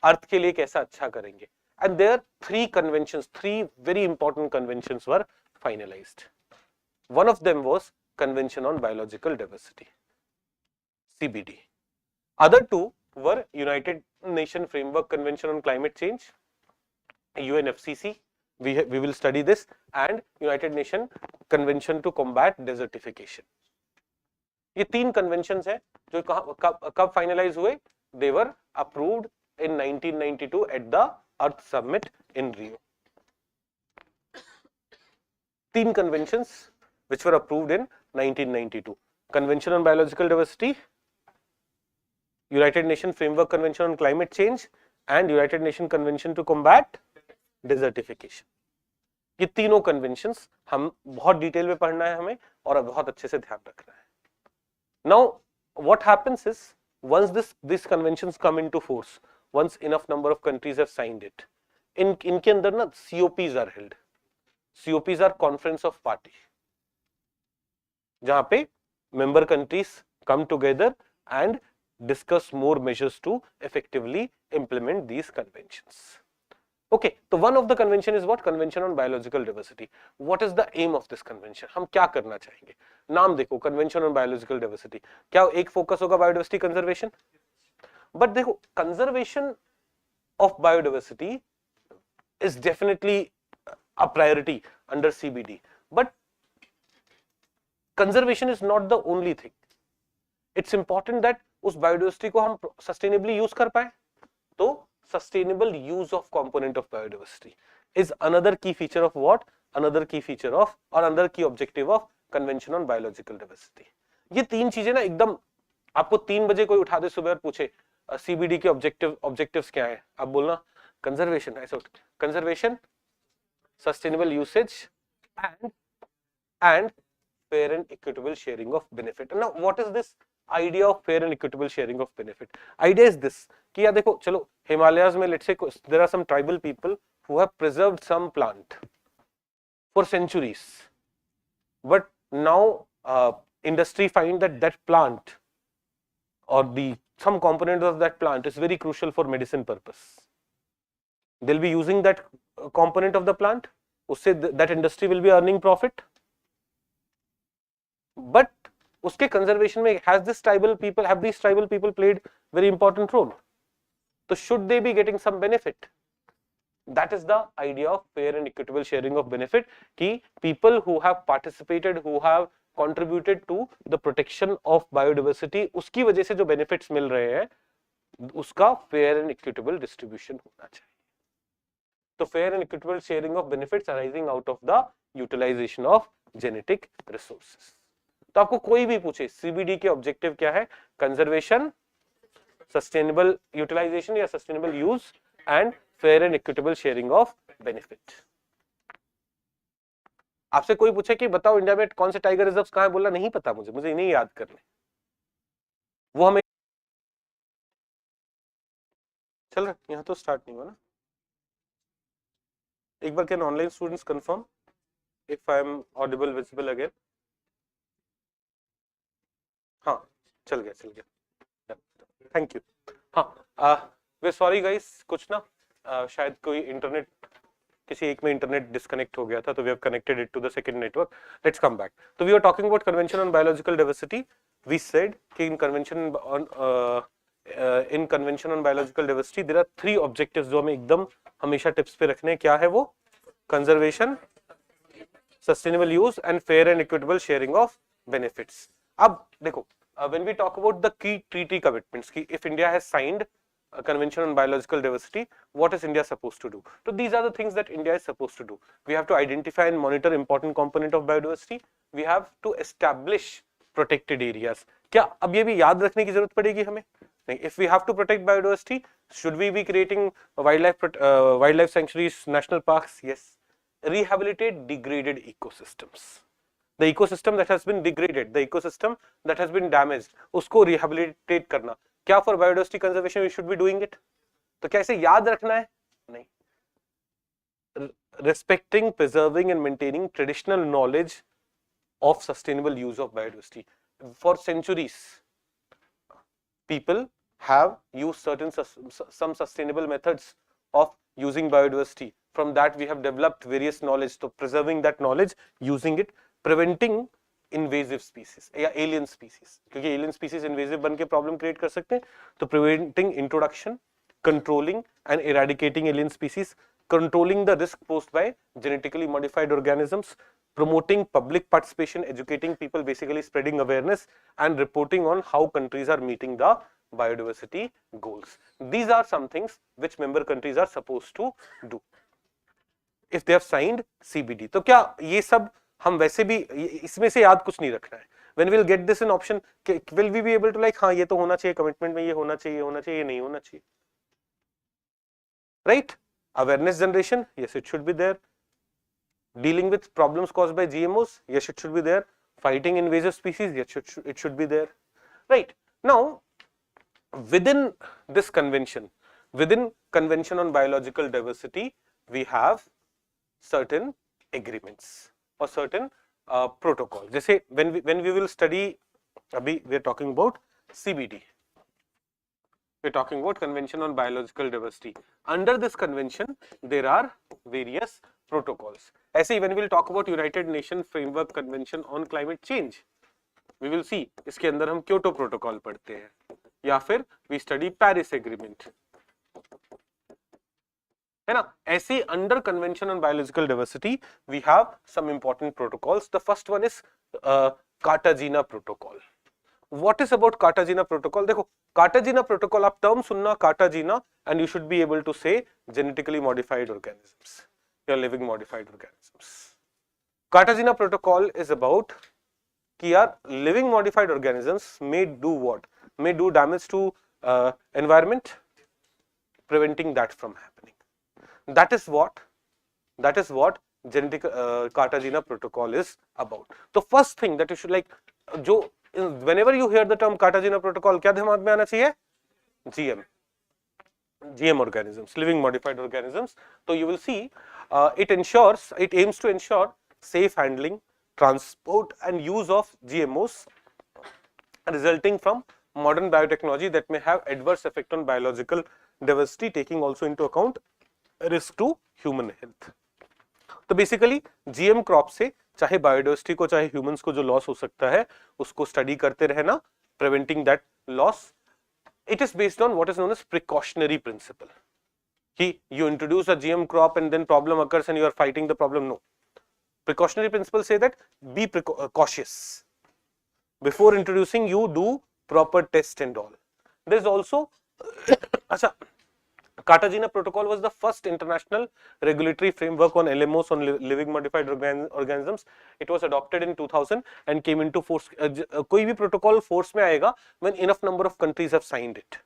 अर्थ के लिए कैसा अच्छा करेंगे. And there three conventions, three very important conventions were finalized. One of them was Convention on Biological Diversity, CBD. Other two were United Nations Framework Convention on Climate Change, UNFCCC. We will study this, and United Nations Convention to Combat Desertification. ये तीन conventions हैं जो कब finalize हुए? They were approved in 1992 at the Earth Summit in Rio. तीन conventions which were approved in 1992: Convention on Biological Diversity, United Nations Framework Convention on Climate Change, and United Nations Convention to Combat Desertification. ये तीनों conventions हम बहुत detail में पढ़ना है हमें और बहुत अच्छे से ध्यान रखना है. Now what happens is, once these conventions come into force, once enough number of countries have signed it, इनके अंदर ना COPs are held. COPs are Conference of Party, जहां पे member countries come together and discuss more measures to effectively implement these conventions. Okay, so one of the convention is what? Convention on Biological Diversity. What is the aim of this convention? हम क्या करना चाहेंगे? नाम देखो, Convention on Biological Diversity. क्या एक focus होगा biodiversity conservation? But देखो, conservation of biodiversity is definitely a priority under CBD. But conservation is not the only thing. It's important that उस biodiversity को हम sustainably use कर पाए. तो sustainable use of component of biodiversity is another key feature of what? Another key feature of or another key objective of Convention on Biological Diversity. ये तीन चीजें ना एकदम, आपको 3 बजे कोई उठा दे सुबह और पूछे CBD के ऑब्जेक्टिव्स क्या है, आप बोलना कंजर्वेशन, ऐसा conservation, sustainable usage and fair and equitable sharing of benefit. Now what is this idea of fair and equitable sharing of benefit? Idea is this कि यार देखो, चलो हिमालयाज में let's say there are some tribal people who have preserved some plant for centuries, but now industry find that plant or some component of that plant is very crucial for medicine purpose. They'll be using that component of the plant, उससे that industry will be earning profit. But उसके conservation में have these tribal people played very important role? So should they be getting some benefit? That is the idea of fair and equitable sharing of benefit, कि people who have participated, who have contributed to the protection of biodiversity, उसकी वजह से जो benefits मिल रहे हैं, उसका fair and equitable distribution होना चाहिए. तो fair and equitable sharing of benefits arising out of the utilization of genetic resources. तो आपको कोई भी पूछे CBD के ऑब्जेक्टिव क्या है, कंजर्वेशन, सस्टेनेबल यूटिलाइजेशन या sustainable use and fair and equitable sharing of benefit. आपसे कोई पूछे कि बताओ इंडिया में कौन से टाइगर रिजर्व्स कहां है, बोला नहीं पता मुझे नहीं याद करने, वो हमें चल रहा. यहाँ तो स्टार्ट नहीं हुआ ना. एक बार can online students confirm if I am audible visible again? हाँ, चल गया. Thank you. हाँ, वे सॉरी गाइस, कुछ ना शायद कोई इंटरनेट, किसी एक में इंटरनेट डिस्कनेक्ट हो गया था, तो we have connected it to the second network. Let's come back. तो we are talking about convention on biological diversity. We said कि in convention on biological diversity there are 3 objectives जो हमें एकदम हमेशा टिप्स पे रखने. क्या है वो? Conservation, sustainable use and fair and equitable sharing of benefits. अब देखो, when we talk about the key treaty commitments, कि if India has signed Convention on Biological Diversity, what is India supposed to do? So these are the things that India is supposed to do. We have to identify and monitor important component of biodiversity. We have to establish protected areas. क्या अब ये भी याद रखने की जरूरत पड़ेगी हमें? नहीं. If we have to protect biodiversity, should we be creating wildlife sanctuaries, national parks? Yes. Rehabilitate degraded ecosystems. The ecosystem that has been degraded, the ecosystem that has been damaged, उसको rehabilitate करना. क्या for biodiversity conservation we should be doing it? तो क्या इसे याद रखना है? नहीं. Respecting, preserving and maintaining traditional knowledge of sustainable use of biodiversity. For centuries, people have used some sustainable methods of using biodiversity. From that we have developed various knowledge. So preserving that knowledge, using it, preventing invasive species या alien species, क्योंकि alien species invasive बन के problem create कर सकते हैं. तो preventing introduction, controlling and eradicating alien species, controlling the risk posed by genetically modified organisms, promoting public participation, educating people, basically spreading awareness and reporting on how countries are meeting the biodiversity goals. These are some things which member countries are supposed to do if they have signed CBD. तो क्या ये सब हम वैसे भी इसमें से याद कुछ नहीं रखना है? When we'll get this in option, will we be able to like हाँ ये तो होना चाहिए कमिटमेंट में, ये होना चाहिए, ये नहीं होना चाहिए, right? Awareness generation, yes, it should be there. Dealing with problems caused by GMOs, yes, it should be there. Fighting invasive species, yes, it should be there, right? Now, within this convention, within Convention on Biological Diversity, we have certain agreements or certain protocols. जैसे when we will study, अभी we are talking about CBD. We are talking about Convention on Biological Diversity. Under this convention, there are various protocols. ऐसे ही when we will talk about United Nations Framework Convention on Climate Change, we will see इसके अंदर हम Kyoto protocol पढ़ते हैं या फिर we study Paris Agreement, है ना? ऐसे under Convention on Biological Diversity we have some important protocols. The first one is Cartagena Protocol. What is about Cartagena Protocol? देखो Cartagena Protocol, आप term सुनना Cartagena and you should be able to say genetically modified organisms या living modified organisms. Cartagena Protocol is about कि यार living modified organisms may do what? May do damage to environment, preventing that from happening. That is what genetic Cartagena Protocol is about. The first thing that you should like, जो whenever you hear the term Cartagena Protocol, क्या दिमाग में आना चाहिए? GM organisms, living modified organisms. So you will see it aims to ensure safe handling, transport and use of GMOs resulting from modern biotechnology that may have adverse effect on biological diversity, taking also into account risk to human health. तो basically GM crop से चाहे biodiversity को चाहे humans को जो loss हो सकता है उसको स्टडी करते रहना, preventing that loss. It is based on what is known as precautionary principle. You introduce a GM crop and then problem occurs and you are fighting the problem. No. Precautionary principles say that be cautious. Before introducing, you do proper test and all. There is also Cartagena Protocol was the first international regulatory framework on LMOs, on living modified organisms. It was adopted in 2000 and came into force. कोई भी protocol force में आएगा when enough number of countries have signed it.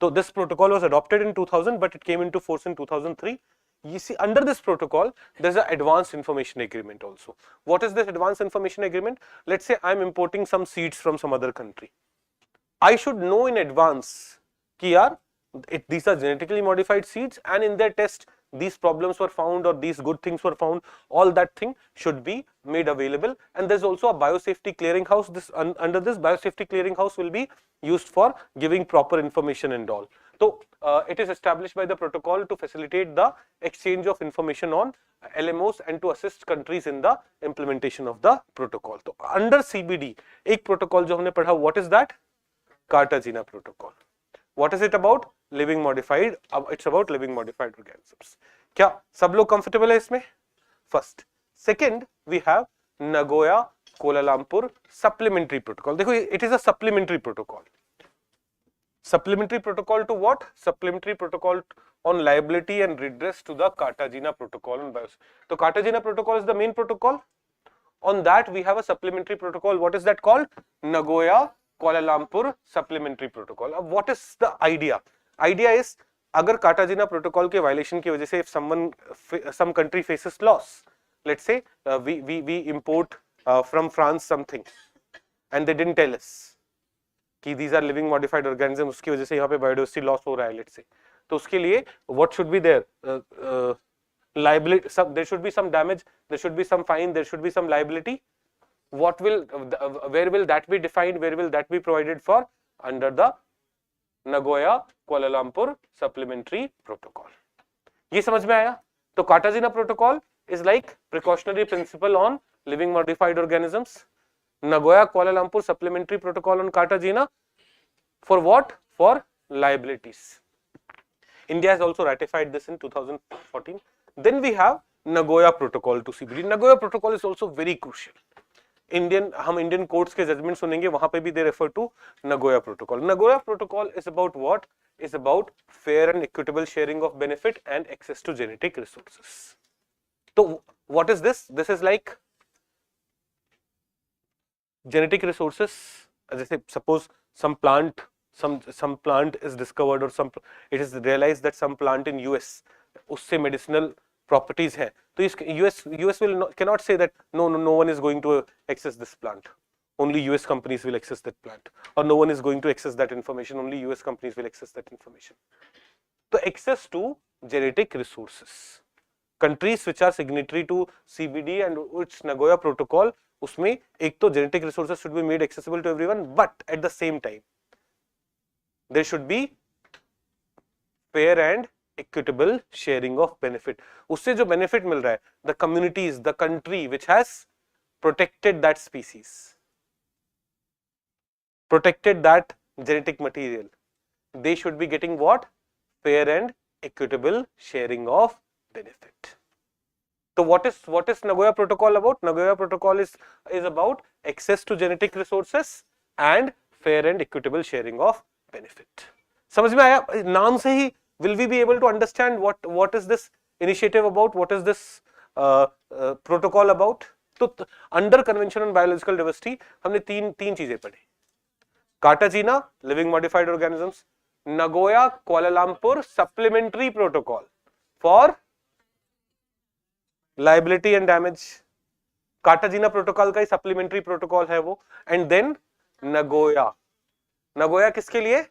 So this protocol was adopted in 2000, but it came into force in 2003. You see, under this protocol, there is an advanced information agreement also. What is this advanced information agreement? Let's say I am importing some seeds from some other country. I should know in advance कि यार these are genetically modified seeds and in their test these problems were found or these good things were found. All that thing should be made available, and there's also a biosafety clearinghouse. Under this biosafety clearinghouse will be used for giving proper information and all. So it is established by the protocol to facilitate the exchange of information on LMOs and to assist countries in the implementation of the protocol. So under CBD एक protocol जो हमने पढ़ा, what is that? Cartagena Protocol. What is it about? Living modified. It's about living modified organisms. क्या सब लोग comfortable है इसमें? First. Second, we have Nagoya Kuala Lumpur Supplementary Protocol. देखो, it is a supplementary protocol. Supplementary protocol to what? Supplementary protocol on liability and redress to the Cartagena protocol on bios. So Cartagena protocol is the main protocol. On that we have a supplementary protocol. What is that called? Nagoya Kuala Lumpur supplementary protocol. What is the idea? Idea is, अगर Cartagena protocol के violation की वजह से if some country faces loss, let's say we import from France something and they didn't tell us कि these are living modified organisms, उसकी वजह से यहाँ पे biodiversity loss हो रहा है, let's say, तो उसके लिए what should be there? Liability, there should be some damage, there should be some fine, there should be some liability. What will, where will that be defined? Where will that be provided for? Under the Nagoya Kuala Lumpur supplementary protocol. ये समझ में आया? तो Cartagena protocol is like precautionary principle on living modified organisms. Nagoya Kuala Lumpur supplementary protocol on Cartagena for what? For liabilities. India has also ratified this in 2014. Then we have Nagoya protocol to CBD. Nagoya protocol is also very crucial. हम Indian courts के judgment सुनेंगे, वहां पे भी they refer to Nagoya protocol. Nagoya protocol is about what? Is about fair and equitable sharing of benefit and access to genetic resources. तो what is this? This is like genetic resources. जैसे suppose some plant is discovered or it is realized that some plant in US उससे medicinal properties है, तो इस US will cannot say that no one is going to access this plant, only US companies will access that plant, or no one is going to access that information, only US companies will access that information. So access to genetic resources, countries which are signatory to CBD and its Nagoya protocol, उसमें एक तो genetic resources should be made accessible to everyone, but at the same time there should be fair and equitable sharing of benefit. उससे जो benefit मिल रहा है, the communities, the country which has protected that species, protected that genetic material, they should be getting what? Fair and equitable sharing of benefit. So what is Nagoya protocol about? Nagoya protocol is about access to genetic resources and fair and equitable sharing of benefit. समझ में आया? नाम से ही will we be able to understand what is this initiative about? What is this protocol about? तो under convention on biological diversity हमने तीन चीजें पढ़ी. Cartagena living modified organisms, Nagoya Kuala Lumpur supplementary protocol for liability and damage. Cartagena protocol का ही supplementary protocol है वो. And then Nagoya किसके लिए?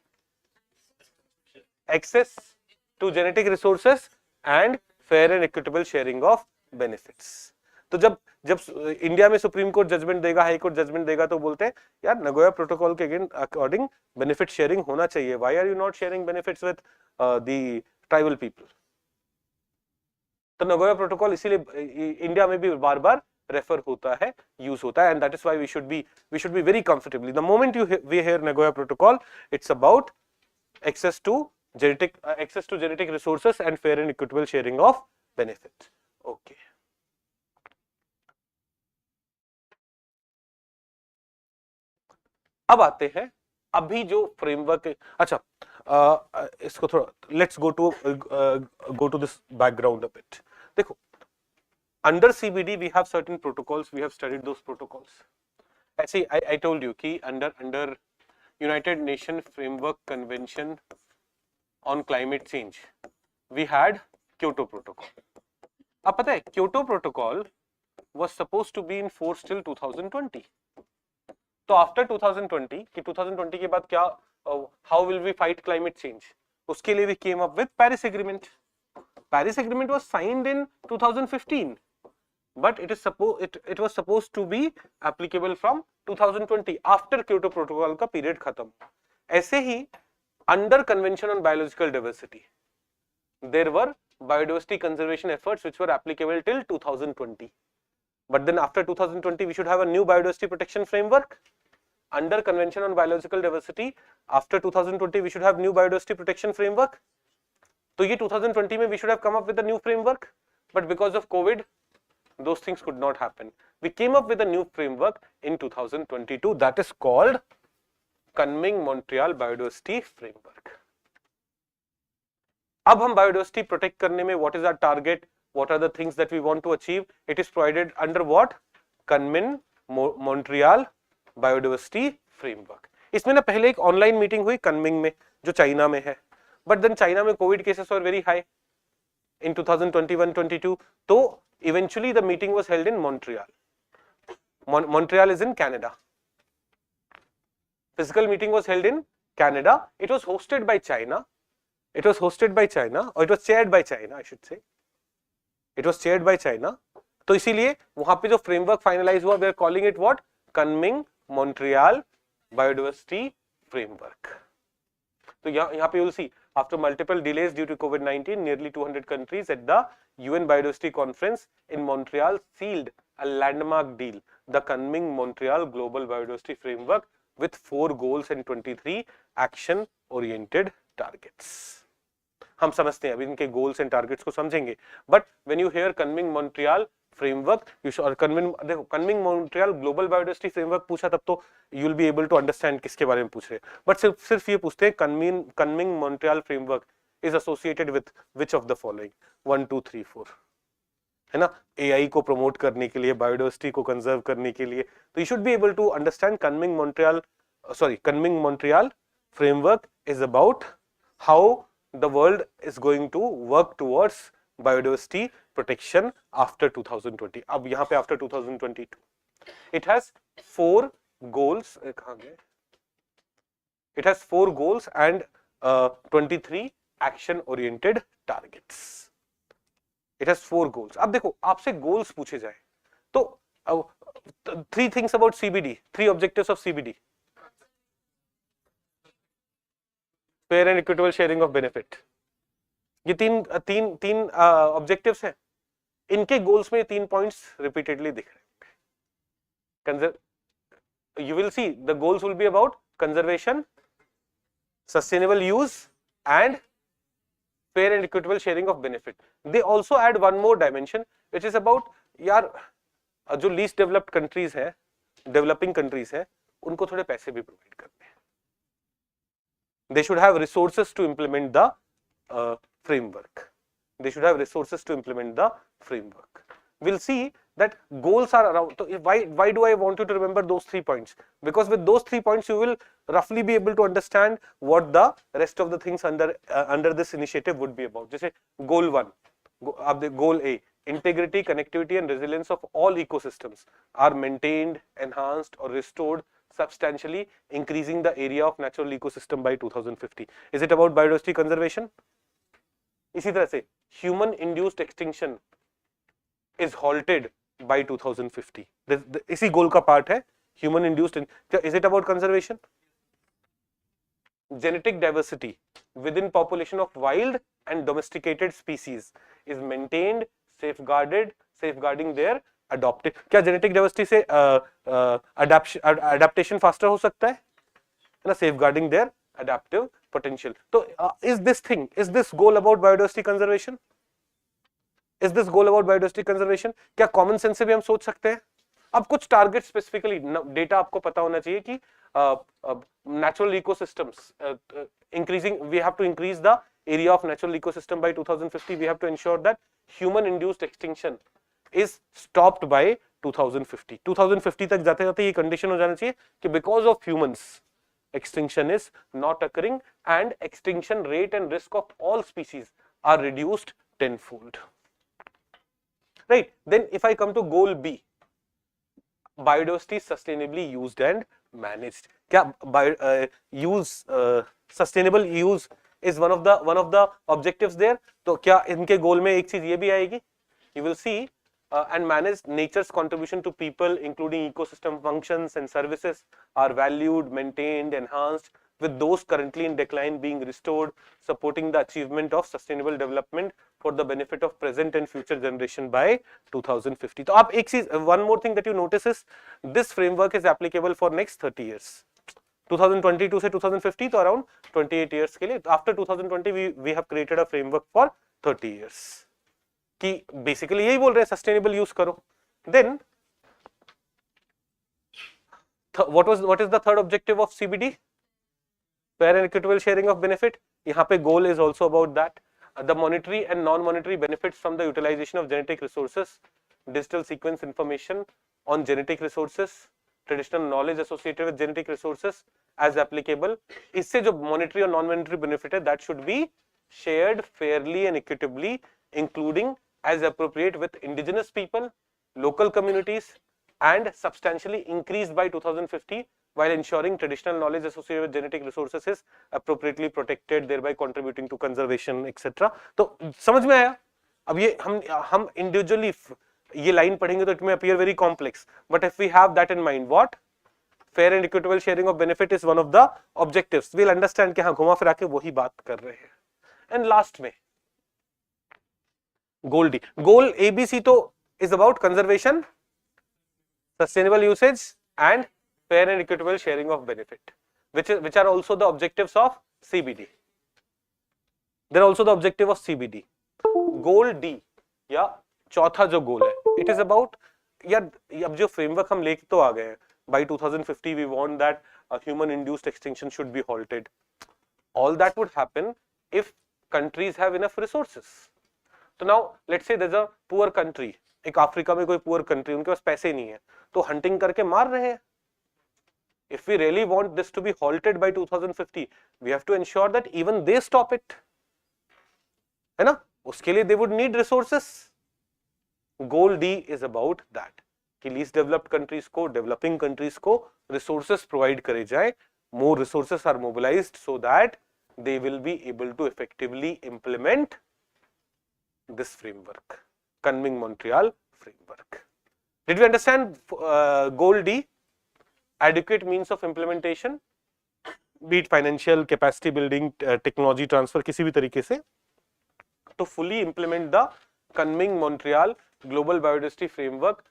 Access to genetic resources and fair and equitable sharing of benefits. तो जब India में supreme court judgement देगा, high court judgement देगा, तो बोलते हैं यार नगोया प्रोटोकॉल के अगेन अकॉर्डिंग बेनिफिट शेयरिंग होना चाहिए. Why are you not sharing benefits with the tribal people? तो नगोया प्रोटोकॉल इसीलिए इंडिया में भी बार बार रेफर होता है, यूज होता है, and that is why we should be very comfortably the moment we hear Nagoya protocol, it's about access to genetic resources and fair and equitable sharing of benefits. Okay. अब आते हैं अभी जो framework. अच्छा, इसको थोड़ा let's go to this background a bit. देखो, under CBD we have certain protocols, we have studied those protocols. ऐसे I told you कि under United Nations Framework Convention on Climate Change we had Kyoto Protocol. अब पता है Kyoto Protocol was supposed to be in force till 2020. तो after 2020 कि 2020 के बाद क्या, how will we fight climate change, उसके लिए we came up with Paris agreement. Paris agreement was signed in 2015 but it was supposed to be applicable from 2020 after Kyoto Protocol का period खत्म. ऐसे ही under Convention on Biological Diversity there were biodiversity conservation efforts which were applicable till 2020, but then after 2020 we should have a new biodiversity protection framework. Under Convention on Biological Diversity after 2020 we should have new biodiversity protection framework. तो ये 2020 में we should have come up with a new framework, but because of COVID those things could not happen. We came up with a new framework in 2022 that is called Kunming Montreal biodiversity framework. अब हम biodiversity protect करने में what is our target, what are the things that we want to achieve, it is provided under what, Kunming Montreal biodiversity framework. इसमें ना पहले एक online meeting हुई कनमिंग में जो चाइना में है, बट देन चाइना में Covid cases were very high in 2021-22, तो eventually the meeting was held in Montreal. Montreal is in Canada. Physical meeting was held in Canada. It was hosted by China. It was hosted by China, or it was chaired by China, I should say. It was chaired by China. तो इसीलिए वहां पे जो framework finalise हुआ, we are calling it what? Kunming Montreal Biodiversity Framework. तो यहाँ पे you'll see after multiple delays due to COVID-19, nearly 200 countries at the UN Biodiversity Conference in Montreal sealed a landmark deal, the Kunming Montreal Global Biodiversity Framework, with 4 goals and 23 action-oriented targets. हम समझते हैं, अभी इनके goals and targets को समझेंगे, but when you hear Kunming Montreal framework, you should Kunming Montreal Global Biodiversity Framework पूछा तब तो you will be able to understand किसके बारे में पूछ रहे हैं, but सिर्फ ये पूछते हैं Kunming Montreal Framework is associated with which of the following, 1 2 3 4, है ना, AI को प्रमोट करने के लिए, बायोडाइवर्सिटी को कंजर्व करने के लिए, तो you should be able to understand Kunming Montreal Framework is about how the world is going to work towards biodiversity protection after 2020. अब यहाँ पे after 2022, it has 4 goals. कहाँ गए? It has 4 goals and 23 action-oriented targets. It has 4 goals. अब देखो, आपसे goals पूछे जाए तो 3 things about CBD, 3 objectives of CBD. Fair and equitable sharing of benefit. ये तीन ऑब्जेक्टिव्स हैं, इनके गोल्स में 3 पॉइंट्स रिपीटेडली दिख रहे हैं. You will see the goals will be about conservation, sustainable use and fair and equitable sharing of benefit. They also add one more dimension which is about, यार जो least developed countries है, developing countries है, उनको थोड़े पैसे भी provide करते हैं. They should have resources to implement the framework. They should have resources to implement the framework. We'll see that goals are around. So why do I want you to remember those 3 points? Because with those 3 points you will roughly be able to understand what the rest of the things under this initiative would be about. जैसे goal 1, goal A, integrity, connectivity and resilience of all ecosystems are maintained, enhanced or restored substantially, increasing the area of natural ecosystem by 2050. Is it about biodiversity conservation? इसी तरह से human induced extinction is halted by 2050. इसी गोल का part है human induced. Is it about conservation? Genetic diversity within population of wild and domesticated species is maintained, safeguarding their adopted. क्या genetic diversity से adaptation faster हो सकता है ना, safeguarding their adaptive potential. तो is this goal about biodiversity conservation? Is this goal about biodiversity conservation? क्या common sense से भी हम सोच सकते हैं? अब कुछ टारगेट स्पेसिफिकली डेटा आपको पता होना चाहिए कि natural ecosystems increasing, we have to increase the area of natural ecosystem by 2050. We have to ensure that human induced extinction is stopped by 2050. 2050 तक जाते जाते ये कंडीशन हो जाना चाहिए कि because of humans extinction is not occurring and extinction rate and risk of all species are reduced tenfold. Right? Then if I come to goal B, biodiversity sustainably used and managed. क्या sustainable use is one of the objectives there. तो क्या इनके गोल में एक चीज ये भी आएगी? You will see and manage nature's contribution to people, including ecosystem functions and services, are valued, maintained, enhanced, with those currently in decline being restored, supporting the achievement of sustainable development for the benefit of present and future generation by 2050. तो आप एक चीज, one more thing that you notice is this framework is applicable for next 30 years. 2022 से 2050 तो around 28 years के लिए. After 2020 we have created a framework for 30 years. कि basically यही बोल रहे हैं सस्टेनेबल यूज करो. Then what is the third objective of CBD? fair and equitable sharing of benefit, यहाँ पे goal is also about that. The monetary and non-monetary benefits from the utilization of genetic resources, digital sequence information on genetic resources, traditional knowledge associated with genetic resources as applicable. इससे जो monetary और non-monetary benefit है, that should be shared fairly and equitably, including as appropriate with indigenous people, local communities, and substantially increased by 2050 while ensuring traditional knowledge associated with genetic resources is appropriately protected, thereby contributing to conservation, etc. तो समझ में आया? अब ये हम individually ये line पढ़ेंगे तो it may appear very complex, but if we have that in mind, what? Fair and equitable sharing of benefit is one of the objectives. We'll understand कि हाँ घुमा फिरा के वही बात कर रहे हैं. And last में goal D. Goal ABC तो is about conservation, sustainable usage, and fair and equitable sharing of benefit, which are also the objectives of CBD. They are also the objective of CBD. Goal D या चौथा जो goal है, it is about यार अब जो framework हम लेके तो आ गए हैं. By 2050 we want that human induced extinction should be halted. All that would happen if countries have enough resources. So now let's say there's a poor country, एक Africa में कोई poor country, उनके पास पैसे नहीं है तो hunting करके मार रहे हैं. If we really want this to be halted by 2050, we have to ensure that even they stop it. है ना? उसके लिए they would need resources. Goal D is about that. कि least developed countries को, developing countries को resources provide करे जाए. More resources are mobilized so that they will be able to effectively implement this framework, Kunming-Montreal framework. Did we understand goal D? Adequate means of implementation, be it financial, capacity building, technology transfer, किसी भी तरीके से, to fully implement the Kunming-Montreal global biodiversity framework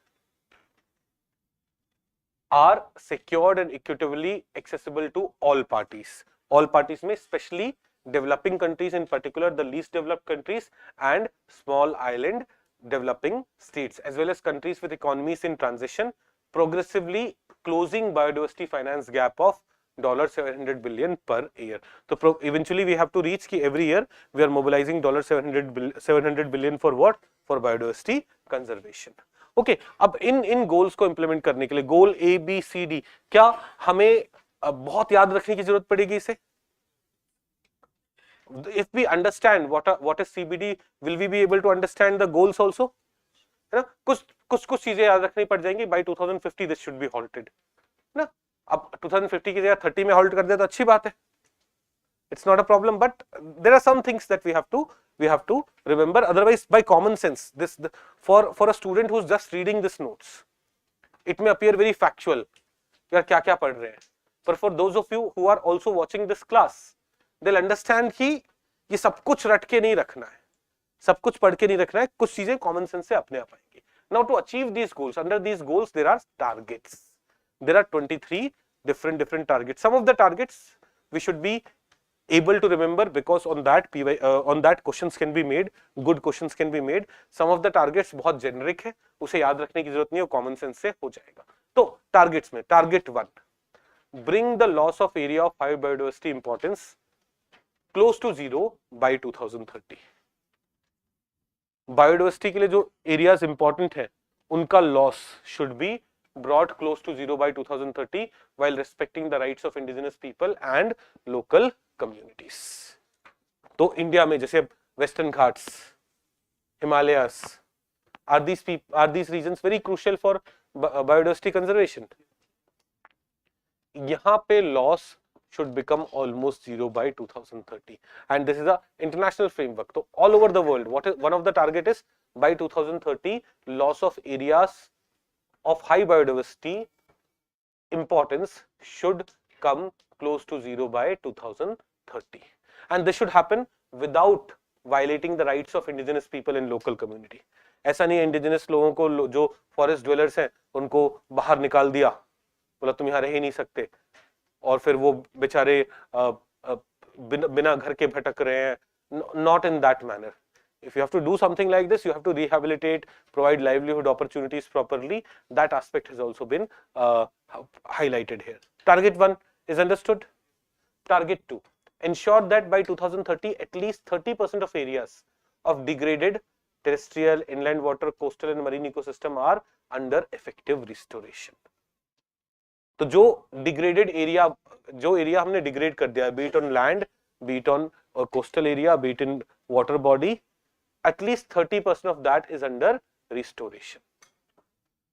are secured and equitably accessible to all parties. All parties में especially developing countries, in particular the least developed countries and small island developing states, as well as countries with economies in transition, progressively closing biodiversity finance gap of $700 billion per year. So eventually we have to reach कि every year we are mobilizing $700 billion for what? For biodiversity conservation. Okay, अब इन goals को implement करने के लिए goal A, B, C, D क्या हमें बहुत याद रखने की जरूरत पड़ेगी इसे? If we understand what is CBD, will we be able to understand the goals also? है ना? कुछ चीजें याद रखनी पड़ जाएंगी. By 2050 this should be halted. है ना? अब 2050 की जगह 30 में halt कर दे तो अच्छी बात है. It's not a problem, but there are some things that we have to remember. Otherwise, by common sense, for a student who's just reading this notes, it may appear very factual. यार क्या क्या पढ़ रहे हैं? But for those of you who are also watching this class, they'll understand कि ये सब कुछ रट के नहीं रखना है, सब कुछ पढ़ के नहीं रखना है, कुछ चीजें common sense से अपने आप आएंगी. Now to achieve these goals, under these goals there are targets. There are 23 different targets. Some of the targets we should be able to remember because on that questions can be made, good questions can be made. Some of the targets बहुत generic है, उसे याद रखने की जरूरत नहीं है, common sense से हो जाएगा. तो targets में target 1, bring the loss of area of high biodiversity importance close to zero by 2030. Biodiversity के लिए जो areas important है, उनका loss should be brought close to zero by 2030 while respecting the rights of indigenous people and local communities. तो India में जैसे Western Ghats, Himalayas, are these regions very crucial for biodiversity conservation? यहाँ पे loss should become almost zero by 2030, and this is a international framework. So all over the world, one of the target is by 2030 loss of areas of high biodiversity importance should come close to zero by 2030, and this should happen without violating the rights of indigenous people and local community. ऐसा नहीं है indigenous लोगों को जो forest dwellers हैं उनको बाहर निकाल दिया, बोला तुम यहाँ रह ही नहीं सकते, और फिर वो बेचारे बिना घर के भटक रहे हैं. Not in that manner. If you have to do something like this, you have to rehabilitate, provide livelihood opportunities properly. That aspect has also been highlighted here. Target 1 is understood. Target 2, ensure that by 2030 at least 30% of areas of degraded terrestrial, inland water, coastal and marine ecosystem are under effective restoration. तो जो degraded area, जो area हमने degrade कर दिया, be it on land, be it on coastal area, be it in water body, at least 30% of that is under restoration.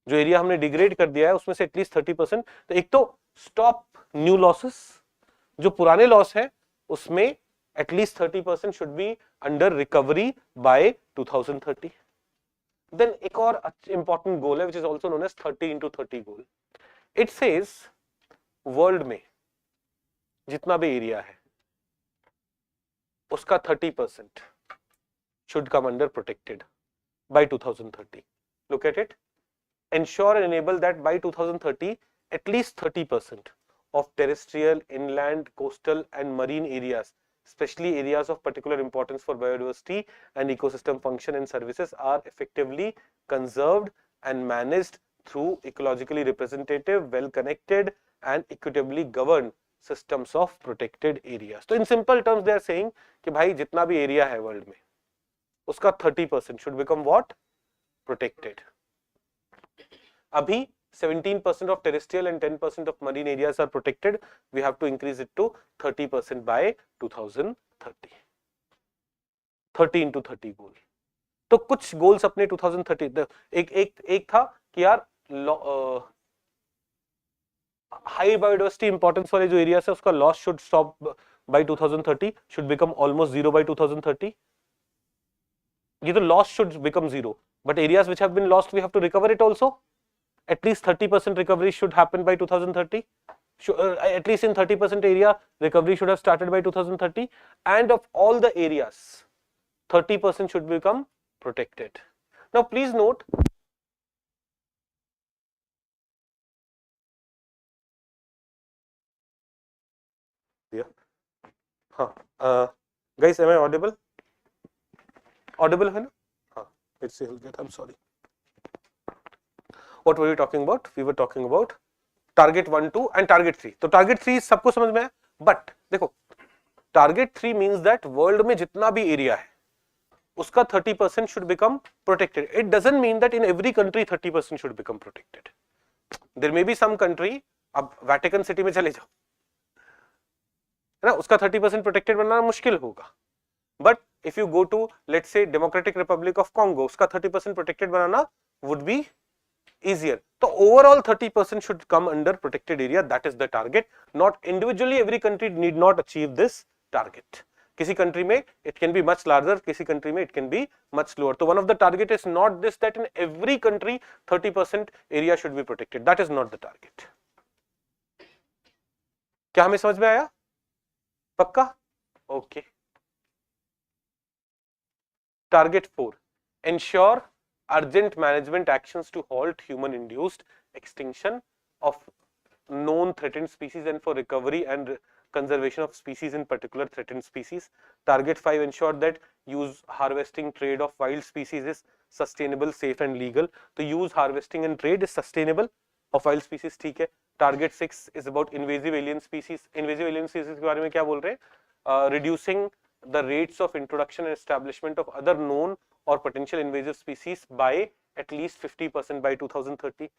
जो area हमने degrade कर दिया है उसमें से एटलीस्ट 30%. तो एक तो स्टॉप न्यू लॉसेस, जो पुराने लॉस है उसमें at least 30% should be under recovery by 2030. Then एक और इंपॉर्टेंट गोल है which is also known as 30x30 goal. It says world में जितना भी एरिया है उसका 30% should come under protected by 2030. Look at it. Ensure and enable that by 2030 at least 30% of terrestrial, inland, coastal and marine areas, especially areas of particular importance for biodiversity and ecosystem function and services, are effectively conserved and managed through ecologically representative, well connected and equitably governed systems of protected areas. So in simple terms they are saying कि भाई जितना भी area है world में उसका 30% should become what? Protected. अभी 17% of terrestrial and 10% of marine areas are protected. We have to increase it to 30% by 2030. 30x30 goal. तो कुछ goals अपने 2030 एक था कि यार हाई बायोडाइवर्सिटी इंपॉर्टेंस वाले जो एरियाज है उसका loss should stop by 2030, should become almost zero by 2030. ये तो loss should become zero, but areas which have been lost we have to recover it also. At least 30% recovery should happen by 2030. At least in 30% area, recovery should have started by 2030. And of all the areas, 30% should become protected. Now, please note. Guys, am I audible? Audible है ना? हाँ. Let's see. I'm sorry. What were we talking about? We were talking about target 1, 2 and target 3. तो target 3 सबको समझ में आया, but देखो target 3 means that world में जितना भी area है उसका 30% should become protected. It doesn't mean that in every country 30% should become protected. There may be some country, अब Vatican City में चले जाओ, है ना, उसका 30% protected बनाना मुश्किल होगा. But if you go to let's say Democratic Republic of Congo, उसका 30% protected banana would be easier. So overall 30% should come under protected area. That is the target. Not individually every country need not achieve this target. किसी country में it can be much larger, किसी country में it can be much lower. So one of the target is not this that in every country 30% area should be protected. That is not the target. क्या हमें समझ में आया? पक्का? Okay. Target 4. Ensure urgent management actions to halt human induced extinction of known threatened species and for recovery and conservation of species, in particular threatened species. Target 5. Ensure that use, harvesting, trade of wild species is sustainable, safe and legal. So use, harvesting and trade is sustainable of wild species, ठीक है. Target 6 is about invasive alien species. Invasive alien species के बारे में क्या बोल रहे हैं? Reducing the rates of introduction and establishment of other known or potential invasive species by at least 50% by 2030.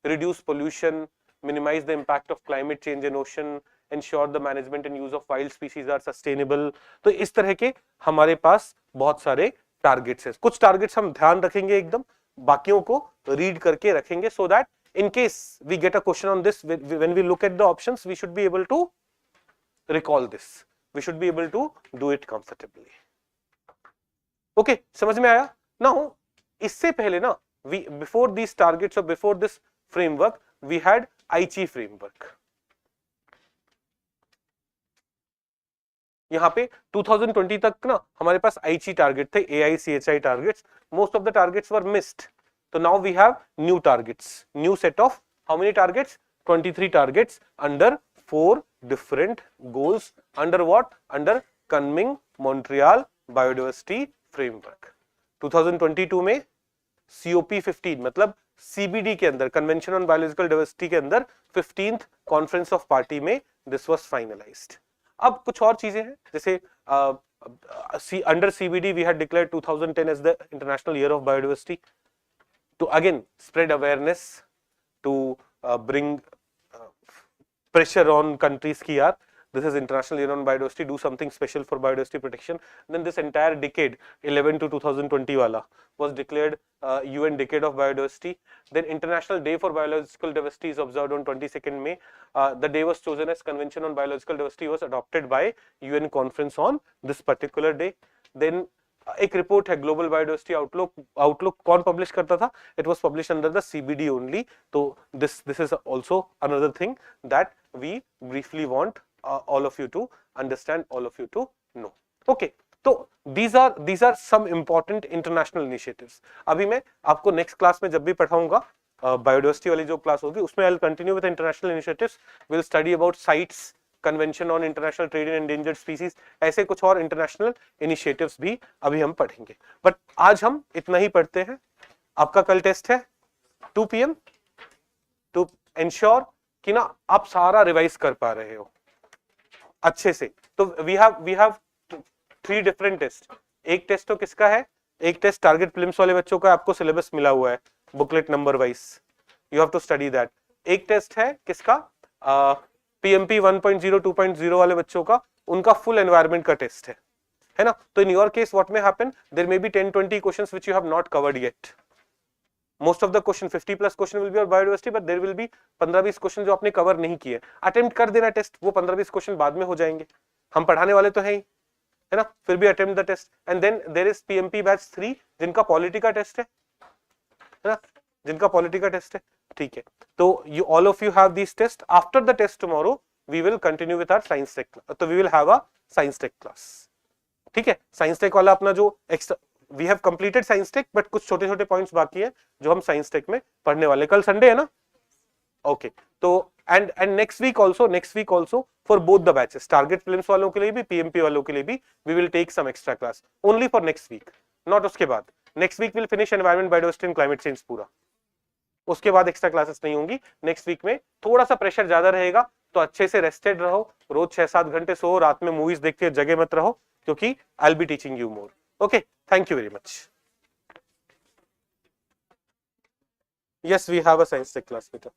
Reduce pollution, minimize the impact of climate change in ocean, ensure the management and use of wild species are sustainable. तो इस तरह के हमारे पास बहुत सारे targets हैं. कुछ targets हम ध्यान रखेंगे एकदम, बाकियों को रीड करके रखेंगे, so that in case we get a question on this, when we look at the options, we should be able to recall this. We should be able to do it comfortably. Okay, समझ में आया? Now, इससे पहले ना, before these targets or before this framework, we had Aichi framework. यहाँ पे 2020 तक ना हमारे पास Aichi target थे, AICHI targets. Most of the targets were missed. So now we have new targets, new set of how many targets? 23 targets under 4 different goals. Under what? Under Kunming-Montreal Biodiversity Framework. 2022 में COP15 मतलब CBD के अंदर, Convention on Biological Diversity के अंदर 15th Conference of Party में this was finalized. अब कुछ और चीजें हैं, जैसे under CBD we had declared 2010 as the International Year of Biodiversity to again spread awareness, to bring pressure on countries ki yaar this is International Year on Biodiversity, do something special for biodiversity protection. Then this entire decade 11 to 2020 wala was declared UN Decade of Biodiversity. Then International Day for Biological Diversity is observed on 22nd May. The day was chosen as Convention on Biological Diversity was adopted by UN conference on this particular day. Then एक report है global biodiversity outlook कौन publish करता था? It was publish under the CBD only. तो this is also another thing that we briefly want all of you to understand, all of you to know. Okay, तो these are some important international initiatives. अभी मैं आपको next class में जब भी पढ़ाऊंगा biodiversity वाली जो क्लास होगी उसमें I will continue with international initiatives, will study about sites, convention on international trade in endangered species, ऐसे कुछ और इंटरनेशनल इनिशिएटिव्स भी अभी हम पढ़ेंगे. बट आज हम इतना ही पढ़ते हैं. आपका कल टेस्ट है 2 PM टू एंश्योर कि ना आप सारा रिवाइज कर पा रहे हो अच्छे से. तो वी हैव 3 डिफरेंट टेस्ट. एक टेस्ट तो किसका है? एक टेस्ट टारगेट प्रीलिम्स वाले बच्चों का, आपको सिलेबस मिला हुआ है booklet number wise, you have to study that. एक टेस्ट है किसका? PMP 1.0 2.0 वाले बच्चों का, उनका फुल एनवायरनमेंट का टेस्ट है ना. तो in your case what may happen, there may be 10-20 questions which you have not covered yet. Most of the question 50+ question will be on biodiversity, but there will be 15-20 question जो आपने cover नहीं किए. Attempt कर देना test, वो 15-20 question बाद में हो जाएंगे. हम पढ़ाने वाले तो है ही, है ना. फिर भी attempt the test. And then there is PMP batch 3 जिनका पॉलिटी का टेस्ट है ना, जिनका पॉलिटी का टेस्ट है. ठीक है, तो you all of you have this test. After the test tomorrow we will continue with our science tech, तो we will have a science tech class. ठीक है, साइंस टेक वाला अपना जो extra we have completed science tech, but कुछ छोटे छोटे points बाकी हैं जो हम साइंस टेक में पढ़ने वाले. कल संडे है ना. ओके, तो and next week also for both the batches, target prelims वालों के लिए भी, PMP वालों के लिए भी, we will take some extra class only for next week, not उसके बाद. Next week will finish environment, biodiversity and climate change पूरा. उसके बाद एक्स्ट्रा क्लासेस नहीं होंगी. नेक्स्ट वीक में थोड़ा सा प्रेशर ज्यादा रहेगा, तो अच्छे से रेस्टेड रहो, रोज 6-7 घंटे सो, रात में मूवीज देखते जगह मत रहो, क्योंकि I will be teaching you more. Okay, thank you very much. Yes, we have a science tech class later.